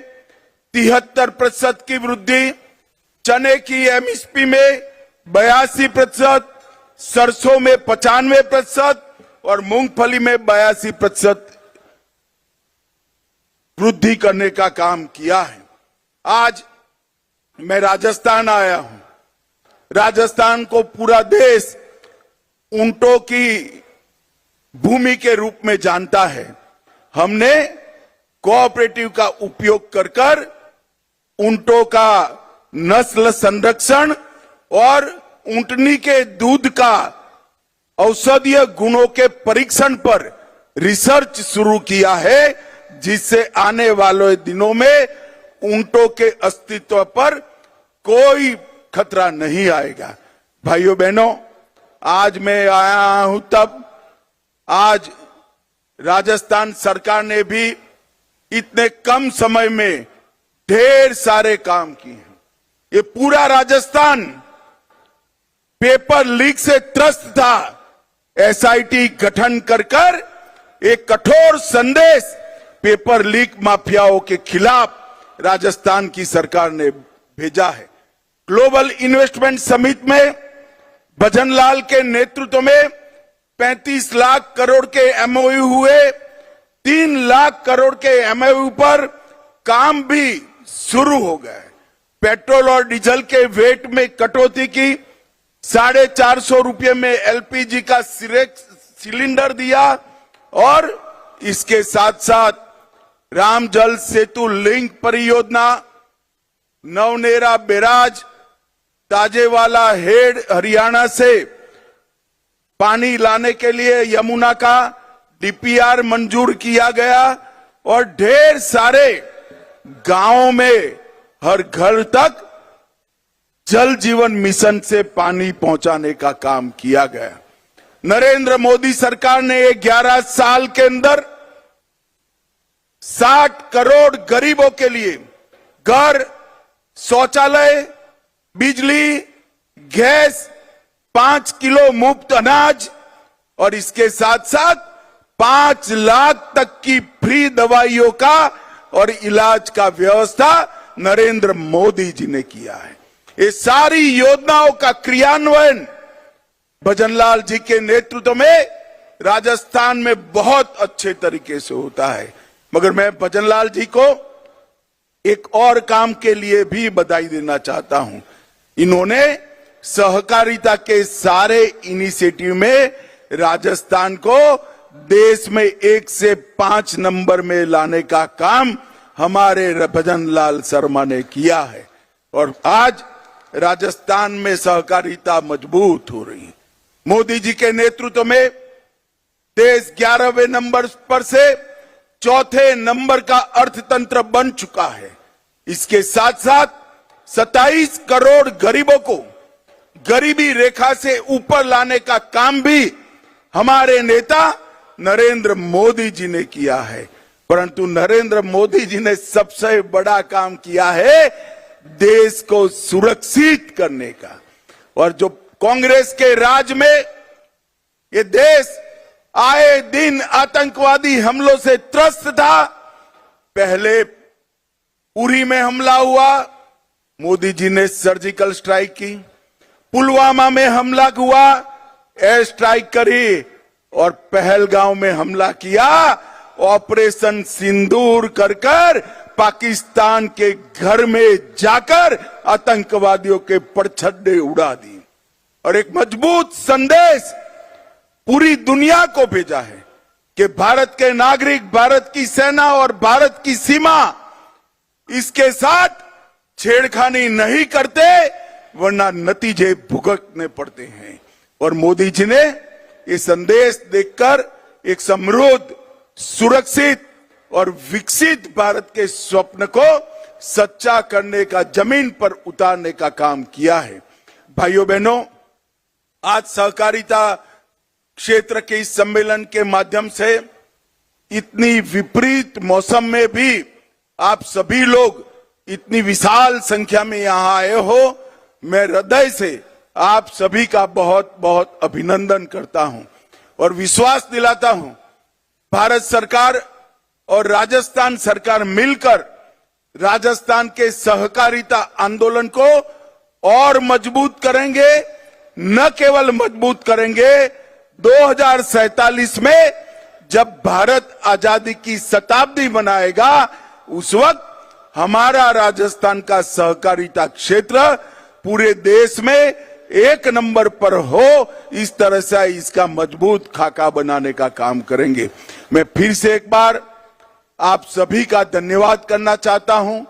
73% की वृद्धि, चने की एमएसपी में 82%, सरसों में 95% और मूंगफली में 82% वृद्धि करने का काम किया है। आज मैं राजस्थान आया हूं। राजस्थान को पूरा देश ऊंटों की भूमि के रूप में जानता है। हमने कोऑपरेटिव का उपयोग कर कर ऊंटों का नस्ल संरक्षण और ऊंटनी के दूध का औषधीय गुणों के परीक्षण पर रिसर्च शुरू किया है, जिससे आने वाले दिनों में ऊंटों के अस्तित्व पर कोई खतरा नहीं आएगा। भाइयों बहनों, आज मैं आया हूं तब आज राजस्थान सरकार ने भी इतने कम समय में ढेर सारे काम किए हैं। ये पूरा राजस्थान पेपर लीक से त्रस्त था। एसआईटी गठन कर कर एक कठोर संदेश पेपर लीक माफियाओं के खिलाफ राजस्थान की सरकार ने भेजा है। ग्लोबल इन्वेस्टमेंट समिट में भजनलाल के नेतृत्व में 35 लाख करोड़ के एमओयू हुए। 3 लाख करोड़ के एमओयू पर काम भी शुरू हो गए। पेट्रोल और डीजल के वेट में कटौती की, 450 रुपये में एलपीजी का सिलेंडर दिया और इसके साथ साथ राम जल सेतु लिंक परियोजना, नवनेरा बैराज, ताजेवाला हेड हरियाणा से पानी लाने के लिए यमुना का डीपीआर मंजूर किया गया और ढेर सारे गांवों में हर घर तक जल जीवन मिशन से पानी पहुंचाने का काम किया गया। नरेंद्र मोदी सरकार ने 11 साल के अंदर 60 करोड़ गरीबों के लिए घर, शौचालय, बिजली, गैस, 5 किलो मुफ्त अनाज और इसके साथ साथ 5 लाख तक की फ्री दवाइयों का और इलाज का व्यवस्था नरेंद्र मोदी जी ने किया है। ये सारी योजनाओं का क्रियान्वयन भजनलाल जी के नेतृत्व में राजस्थान में बहुत अच्छे तरीके से होता है। मगर मैं भजनलाल जी को एक और काम के लिए भी बधाई देना चाहता हूं। इन्होंने सहकारिता के सारे इनिशिएटिव में राजस्थान को देश में 1 से 5 नंबर में लाने का काम हमारे भजनलाल शर्मा ने किया है और आज राजस्थान में सहकारिता मजबूत हो रही है। मोदी जी के नेतृत्व में देश 11वें नंबर पर से 4थे नंबर का अर्थतंत्र बन चुका है। इसके साथ साथ 27 करोड़ गरीबों को गरीबी रेखा से ऊपर लाने का काम भी हमारे नेता नरेंद्र मोदी जी ने किया है। परंतु नरेंद्र मोदी जी ने सबसे बड़ा काम किया है देश को सुरक्षित करने का। और जो कांग्रेस के राज में ये देश आए दिन आतंकवादी हमलों से त्रस्त था। पहले उरी में हमला हुआ, मोदी जी ने सर्जिकल स्ट्राइक की। पुलवामा में हमला हुआ, एयर स्ट्राइक करी और पहलगांव में हमला किया। ऑपरेशन सिंदूर कर पाकिस्तान के घर में जाकर आतंकवादियों के परछड्डे उड़ा दी और एक मजबूत संदेश पूरी दुनिया को भेजा है कि भारत के नागरिक, भारत की सेना और भारत की सीमा इसके साथ छेड़खानी नहीं करते वरना नतीजे भुगतने पड़ते हैं। और मोदी जी ने ये संदेश देकर एक समृद्ध, सुरक्षित और विकसित भारत के स्वप्न को सच्चा करने का, जमीन पर उतारने का काम किया है। भाइयों बहनों, आज सहकारिता क्षेत्र के इस सम्मेलन के माध्यम से इतनी विपरीत मौसम में भी आप सभी लोग इतनी विशाल संख्या में यहां आए हो। मैं हृदय से आप सभी का बहुत बहुत अभिनंदन करता हूं और विश्वास दिलाता हूं भारत सरकार और राजस्थान सरकार मिलकर राजस्थान के सहकारिता आंदोलन को और मजबूत करेंगे। न केवल मजबूत करेंगे, 2047 में जब भारत आजादी की शताब्दी मनाएगा उस वक्त हमारा राजस्थान का सहकारिता क्षेत्र पूरे देश में 1 नंबर पर हो। इस तरह से इसका मजबूत खाका बनाने का काम करेंगे। मैं फिर से एक बार आप सभी का धन्यवाद करना चाहता हूं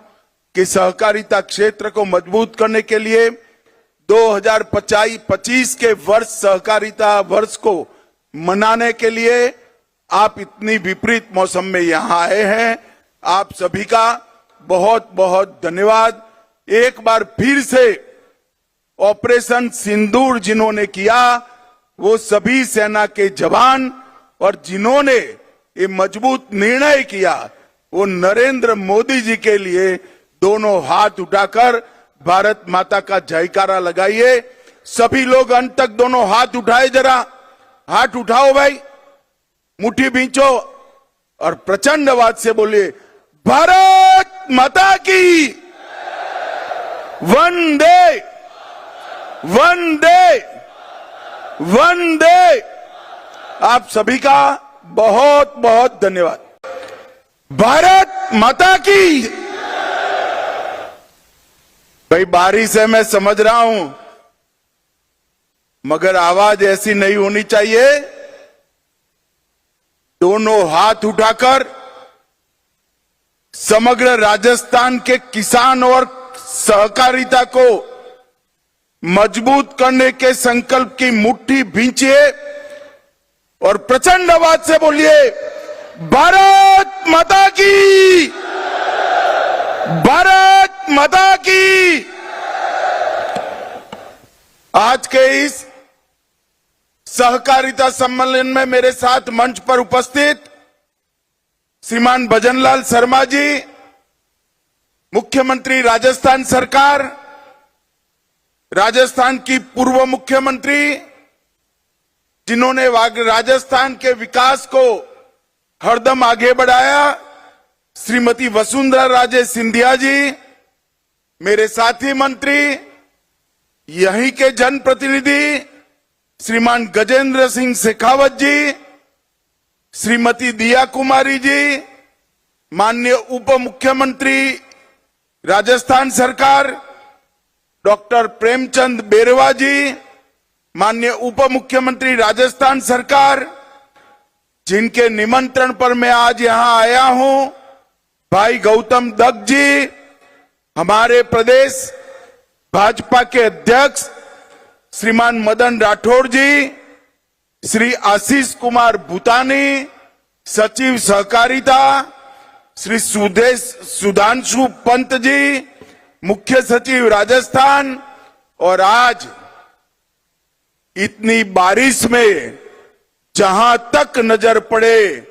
कि सहकारिता क्षेत्र को मजबूत करने के लिए 2025 के वर्ष सहकारिता वर्ष को मनाने के लिए आप इतनी विपरीत मौसम में यहां आए हैं। आप सभी का बहुत बहुत धन्यवाद। एक बार फिर से ऑपरेशन सिंदूर जिन्होंने किया वो सभी सेना के जवान और जिन्होंने ये मजबूत निर्णय किया वो नरेंद्र मोदी जी के लिए दोनों हाथ उठाकर भारत माता का जयकारा लगाइए। सभी लोग अंत तक दोनों हाथ उठाए, जरा हाथ उठाओ भाई, मुट्ठी भींचो और प्रचंड आवाज से बोलिए भारत माता की वंदे वंदे वंदे। आप सभी का बहुत बहुत धन्यवाद। भारत माता की। भाई बारिश है, मैं समझ रहा हूं, मगर आवाज ऐसी नहीं होनी चाहिए। दोनों हाथ उठाकर समग्र राजस्थान के किसान और सहकारिता को मजबूत करने के संकल्प की मुट्ठी भींचिए और प्रचंड आवाज से बोलिए भारत माता की, भारत माता की। आज के इस सहकारिता सम्मेलन में मेरे साथ मंच पर उपस्थित श्रीमान भजनलाल शर्मा जी, मुख्यमंत्री राजस्थान सरकार, राजस्थान की पूर्व मुख्यमंत्री जिन्होंने राजस्थान के विकास को हरदम आगे बढ़ाया, श्रीमती वसुंधरा राजे सिंधिया जी, मेरे साथी मंत्री, यहीं के जनप्रतिनिधि श्रीमान गजेंद्र सिंह शेखावत जी, श्रीमती दिया कुमारी जी, माननीय उप मुख्यमंत्री राजस्थान सरकार डॉक्टर प्रेमचंद बेरवा जी, माननीय उप मुख्यमंत्री राजस्थान सरकार, जिनके निमंत्रण पर मैं आज यहां आया हूं, भाई गौतम दत्त जी, हमारे प्रदेश भाजपा के अध्यक्ष श्रीमान मदन राठौड़ जी, श्री आशीष कुमार भूतानी, सचिव सहकारिता श्री सुधांशु पंत जी, मुख्य सचिव राजस्थान, और आज इतनी बारिश में जहां तक नजर पड़े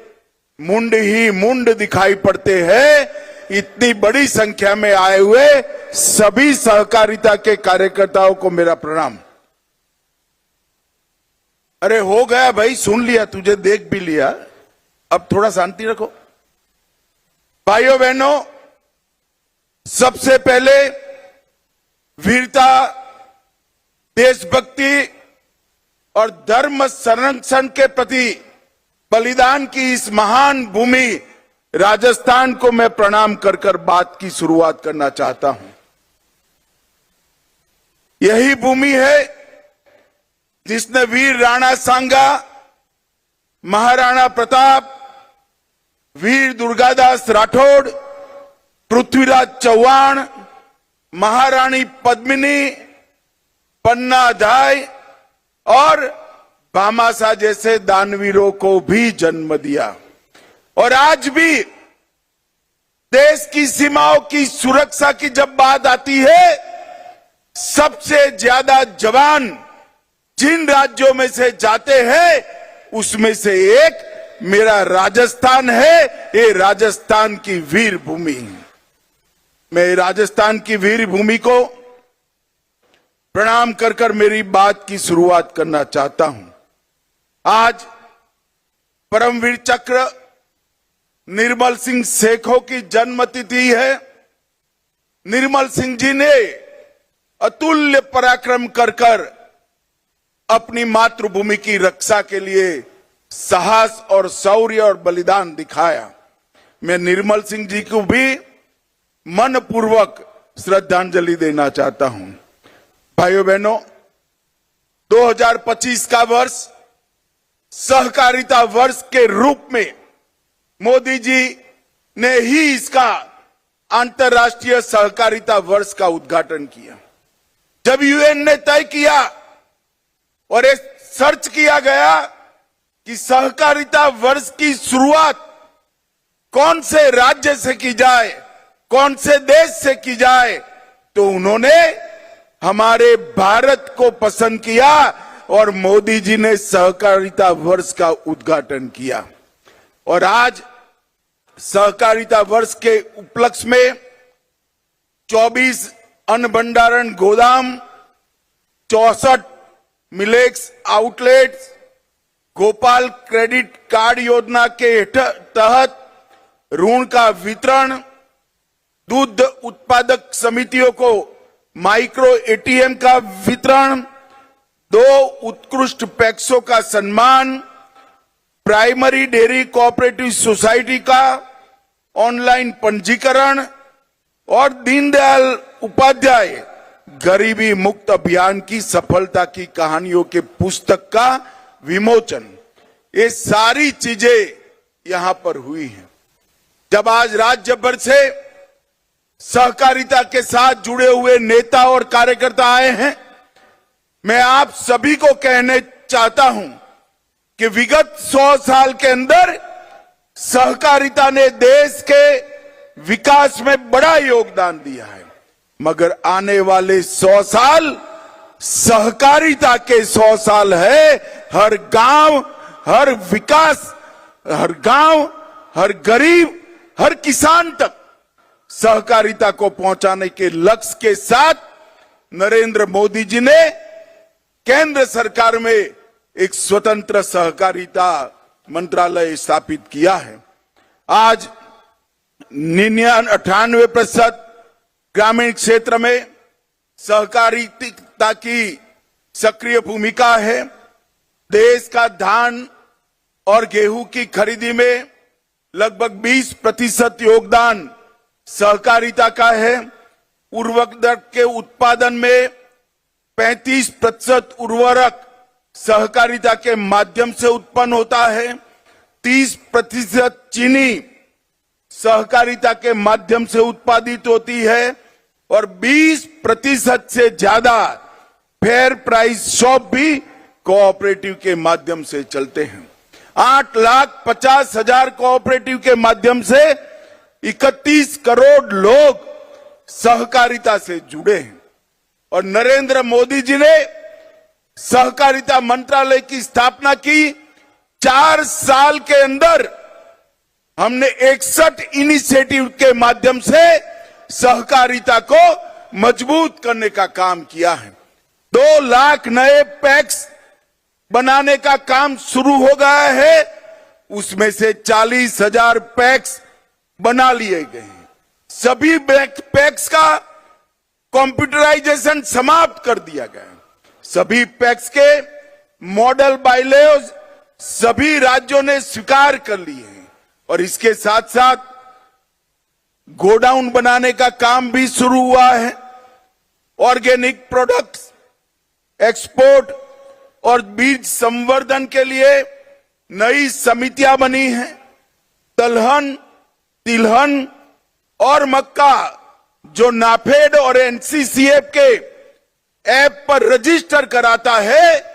मुंड ही मुंड दिखाई पड़ते हैं, इतनी बड़ी संख्या में आए हुए सभी सहकारिता के कार्यकर्ताओं को मेरा प्रणाम। अरे हो गया भाई, सुन लिया, तुझे देख भी लिया, अब थोड़ा शांति रखो। भाइयों बहनों, सबसे पहले वीरता, देशभक्ति और धर्म संरक्षण के प्रति बलिदान की इस महान भूमि राजस्थान को मैं प्रणाम कर कर बात की शुरुआत करना चाहता हूं। यही भूमि है जिसने वीर राणा सांगा, महाराणा प्रताप, वीर दुर्गादास राठौड़, पृथ्वीराज चौहान, महारानी पद्मिनी, पन्ना धाय और भामाशाह जैसे दानवीरों को भी जन्म दिया। और आज भी देश की सीमाओं की सुरक्षा की जब बात आती है, सबसे ज्यादा जवान जिन राज्यों में से जाते हैं उसमें से एक मेरा राजस्थान है। ये राजस्थान की वीर भूमि, मैं राजस्थान की वीर भूमि को प्रणाम कर कर मेरी बात की शुरुआत करना चाहता हूं। आज परमवीर चक्र निर्मल सिंह सेखों की जन्मतिथि है। निर्मल सिंह जी ने अतुल्य पराक्रम कर कर अपनी मातृभूमि की रक्षा के लिए साहस और शौर्य और बलिदान दिखाया। मैं निर्मल सिंह जी को भी मनपूर्वक श्रद्धांजलि देना चाहता हूं। भाइयों बहनों, 2025 का वर्ष सहकारिता वर्ष के रूप में मोदी जी ने ही इसका अंतर्राष्ट्रीय सहकारिता वर्ष का उद्घाटन किया। जब यूएन ने तय किया और ये सर्च किया गया कि सहकारिता वर्ष की शुरुआत कौन से राज्य से की जाए, कौन से देश से की जाए, तो उन्होंने हमारे भारत को पसंद किया और मोदी जी ने सहकारिता वर्ष का उद्घाटन किया। और आज सहकारिता वर्ष के उपलक्ष्य में 24 अन्न भंडारण गोदाम, 64 millets outlets, Gopal credit card योजना के तहत ऋण का वितरण, दूध उत्पादक समितियों को माइक्रो एटीएम का वितरण, 2 उत्कृष्ट पैक्सों का सम्मान, प्राइमरी डेयरी कोऑपरेटिव सोसाइटी का ऑनलाइन पंजीकरण और दीनदयाल उपाध्याय गरीबी मुक्त अभियान की सफलता की कहानियों के पुस्तक का विमोचन, ये सारी चीजें यहां पर हुई हैं। जब आज राज्य भर से सहकारिता के साथ जुड़े हुए नेता और कार्यकर्ता आए हैं, मैं आप सभी को कहने चाहता हूं कि विगत 100 साल के अंदर सहकारिता ने देश के विकास में बड़ा योगदान दिया है, मगर आने वाले 100 साल सहकारिता के 100 साल है। हर गांव, हर विकास, हर गांव, हर गरीब, हर किसान तक सहकारिता को पहुंचाने के लक्ष्य के साथ नरेंद्र मोदी जी ने केंद्र सरकार में एक स्वतंत्र सहकारिता मंत्रालय स्थापित किया है। आज 98% ग्रामीण क्षेत्र में सहकारिता की सक्रिय भूमिका है। देश का धान और गेहूं की खरीदी में लगभग 20% योगदान सहकारिता का है। उर्वरक के उत्पादन में 35% उर्वरक सहकारिता के माध्यम से उत्पन्न होता है। 30% चीनी सहकारिता के माध्यम से उत्पादित होती है और 20% से ज्यादा फेयर प्राइस शॉप भी कोऑपरेटिव के माध्यम से चलते हैं। 8,50,000 कोऑपरेटिव के माध्यम से 31 करोड़ लोग सहकारिता से जुड़े हैं और नरेंद्र मोदी जी ने सहकारिता मंत्रालय की स्थापना की। 4 साल के अंदर हमने 61 इनिशिएटिव के माध्यम से सहकारिता को मजबूत करने का काम किया है। 2 लाख नए पैक्स बनाने का काम शुरू हो गया है। उसमें से 40,000 पैक्स बना लिए गए हैं। सभी पैक्स का कंप्यूटराइजेशन समाप्त कर दिया गया है। सभी पैक्स के मॉडल बायलॉज सभी राज्यों ने स्वीकार कर लिए हैं और इसके साथ साथ गोडाउन बनाने का काम भी शुरू हुआ है। ऑर्गेनिक प्रोडक्ट्स एक्सपोर्ट और बीज संवर्धन के लिए नई समितियां बनी हैं। दलहन, तिलहन और मक्का जो नाफेड और एनसीसीएफ के ऐप पर रजिस्टर कराता है,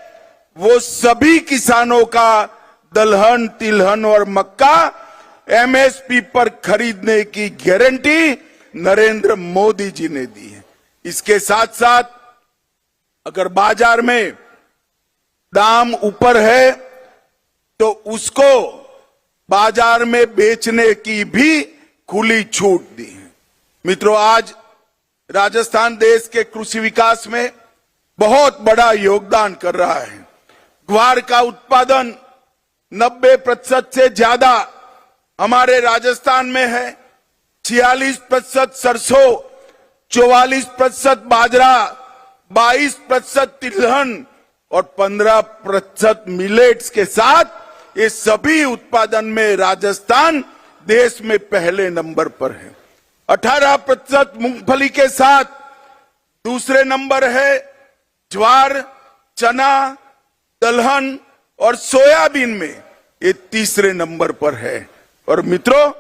वो सभी किसानों का दलहन, तिलहन और मक्का एमएसपी पर खरीदने की गारंटी नरेंद्र मोदी जी ने दी है। इसके साथ साथ अगर बाजार में दाम ऊपर है तो उसको बाजार में बेचने की भी खुली छूट दी है। मित्रों, आज राजस्थान देश के कृषि विकास में बहुत बड़ा योगदान कर रहा है। ग्वार का उत्पादन 90% से ज्यादा हमारे राजस्थान में है। 46% सरसों, 44% बाजरा, 22% तिलहन और 15% मिलेट्स के साथ ये सभी उत्पादन में राजस्थान देश में पहले नंबर पर है। 18% मूंगफली के साथ दूसरे नंबर है। ज्वार, चना, दलहन और सोयाबीन में ये तीसरे नंबर पर है। और मित्रों,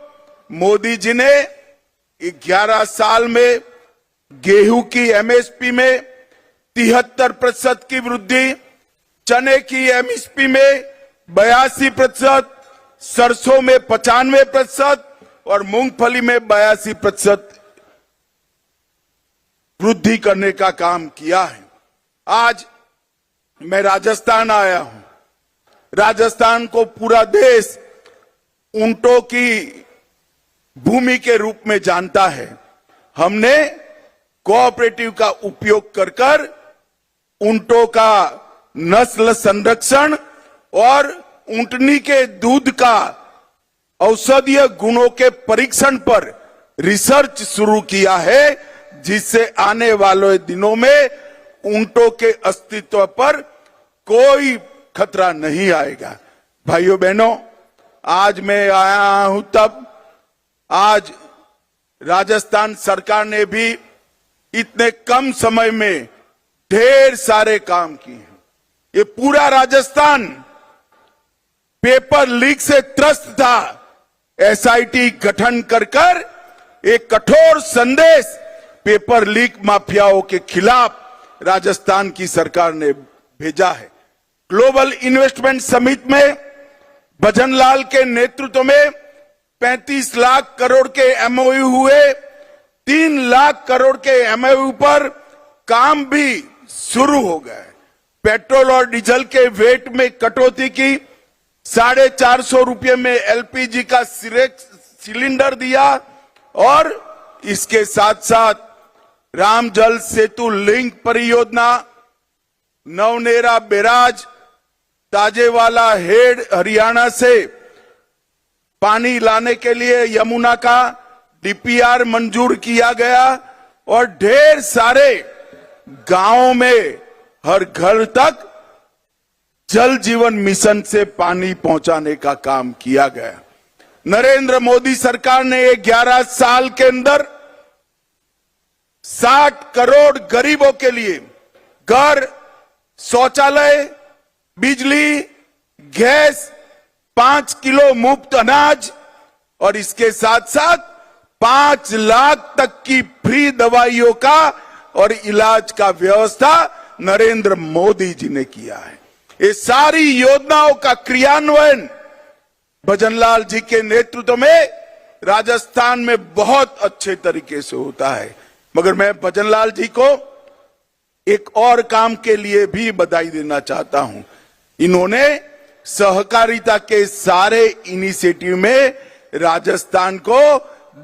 मोदी जी ने 11 साल में गेहूं की एमएसपी में 73% की वृद्धि, चने की एमएसपी में 82%, सरसों में 95% और मूंगफली में 82% वृद्धि करने का काम किया है। आज मैं राजस्थान आया हूं। राजस्थान को पूरा देश ऊंटों की भूमि के रूप में जानता है। हमने कोऑपरेटिव का उपयोग कर ऊंटों का नस्ल संरक्षण और ऊंटनी के दूध का औषधीय गुणों के परीक्षण पर रिसर्च शुरू किया है, जिससे आने वाले दिनों में ऊंटों के अस्तित्व पर कोई खतरा नहीं आएगा। भाइयों बहनों, आज मैं आया हूं तब आज राजस्थान सरकार ने भी इतने कम समय में ढेर सारे काम किए हैं। ये पूरा राजस्थान पेपर लीक से त्रस्त था। एसआईटी गठन कर एक कठोर संदेश पेपर लीक माफियाओं के खिलाफ राजस्थान की सरकार ने भेजा है। ग्लोबल इन्वेस्टमेंट समिट में भजनलाल के नेतृत्व में 35 लाख करोड़ के एमओयू हुए। 3 लाख करोड़ के एमओयू पर काम भी शुरू हो गए। पेट्रोल और डीजल के वेट में कटौती की, ₹450 में एलपीजी का सिलेंडर दिया और इसके साथ साथ राम जल सेतु लिंक परियोजना, नवनेरा बैराज, ताजेवाला हेड हरियाणा से पानी लाने के लिए यमुना का डीपीआर मंजूर किया गया और ढेर सारे गांवों में हर घर तक जल जीवन मिशन से पानी पहुंचाने का काम किया गया। नरेंद्र मोदी सरकार ने 11 साल के अंदर 60 करोड़ गरीबों के लिए घर, शौचालय, बिजली, गैस, 5 किलो मुफ्त अनाज और इसके साथ साथ 5 लाख तक की फ्री दवाइयों का और इलाज का व्यवस्था नरेंद्र मोदी जी ने किया है। ये सारी योजनाओं का क्रियान्वयन भजनलाल जी के नेतृत्व में राजस्थान में बहुत अच्छे तरीके से होता है। मगर मैं भजनलाल जी को एक और काम के लिए भी बधाई देना चाहता हूं। इन्होंने सहकारिता के सारे इनिशिएटिव में राजस्थान को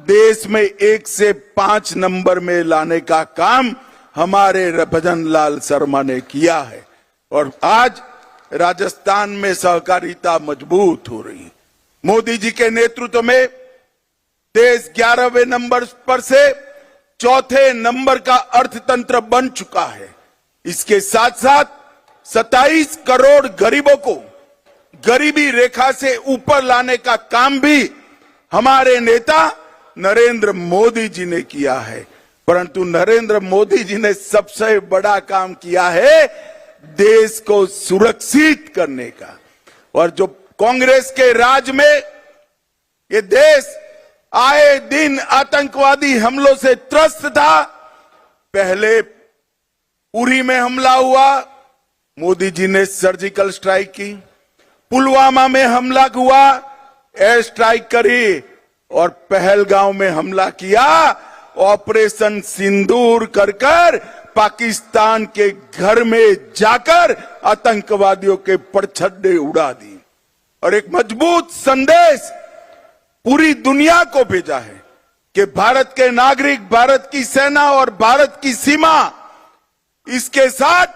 देश में 1 से 5 नंबर में लाने का काम हमारे भजनलाल शर्मा ने किया है और आज राजस्थान में सहकारिता मजबूत हो रही है। मोदी जी के नेतृत्व में देश 11वें नंबर पर से 4थे नंबर का अर्थतंत्र बन चुका है। इसके साथ साथ 27 करोड़ गरीबों को गरीबी रेखा से ऊपर लाने का काम भी हमारे नेता नरेंद्र मोदी जी ने किया है। परंतु नरेंद्र मोदी जी ने सबसे बड़ा काम किया है देश को सुरक्षित करने का। और जो कांग्रेस के राज में ये देश आए दिन आतंकवादी हमलों से त्रस्त था। पहले उरी में हमला हुआ, मोदी जी ने सर्जिकल स्ट्राइक की। पुलवामा में हमला हुआ, एयर स्ट्राइक करी और पहलगांव में हमला किया। ऑपरेशन सिंदूर कर पाकिस्तान के घर में जाकर आतंकवादियों के परछड्डे उड़ा दी और एक मजबूत संदेश पूरी दुनिया को भेजा है कि भारत के नागरिक, भारत की सेना और भारत की सीमा इसके साथ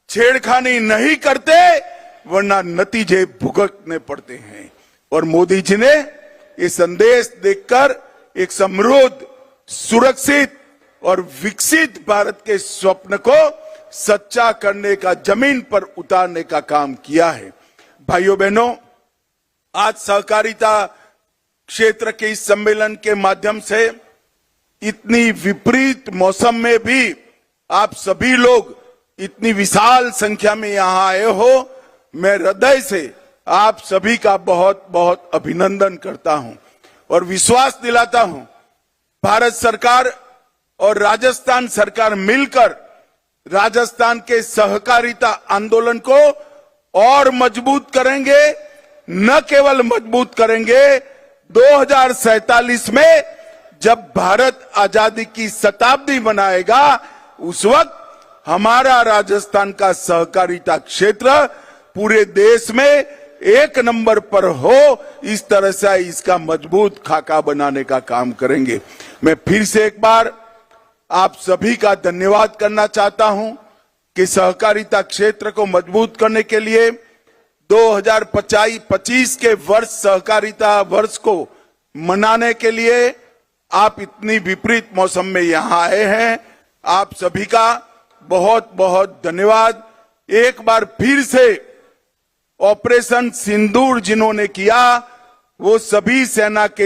छेड़खानी नहीं करते, वरना नतीजे भुगतने पड़ते हैं। और मोदी जी ने ये संदेश देकर एक समृद्ध, सुरक्षित और विकसित भारत के स्वप्न को सच्चा करने का, जमीन पर उतारने का काम किया है। भाइयों बहनों, आज सहकारिता क्षेत्र के इस सम्मेलन के माध्यम से इतनी विपरीत मौसम में भी आप सभी लोग इतनी विशाल संख्या में यहां आए हो। मैं हृदय से आप सभी का बहुत बहुत अभिनंदन करता हूं और विश्वास दिलाता हूं भारत सरकार और राजस्थान सरकार मिलकर राजस्थान के सहकारिता आंदोलन को और मजबूत करेंगे। न केवल मजबूत करेंगे, 2047 में जब भारत आजादी की शताब्दी मनाएगा उस वक्त हमारा राजस्थान का सहकारिता क्षेत्र पूरे देश में 1 नंबर पर हो, इस तरह से इसका मजबूत खाका बनाने का काम करेंगे। मैं फिर से एक बार आप सभी का धन्यवाद करना चाहता हूं कि सहकारिता क्षेत्र को मजबूत करने के लिए 2025 के वर्ष सहकारिता वर्ष को मनाने के लिए आप इतनी विपरीत मौसम में यहां आए हैं। आप सभी का बहुत बहुत धन्यवाद। एक बार फिर से ऑपरेशन सिंदूर जिन्होंने किया वो सभी सेना के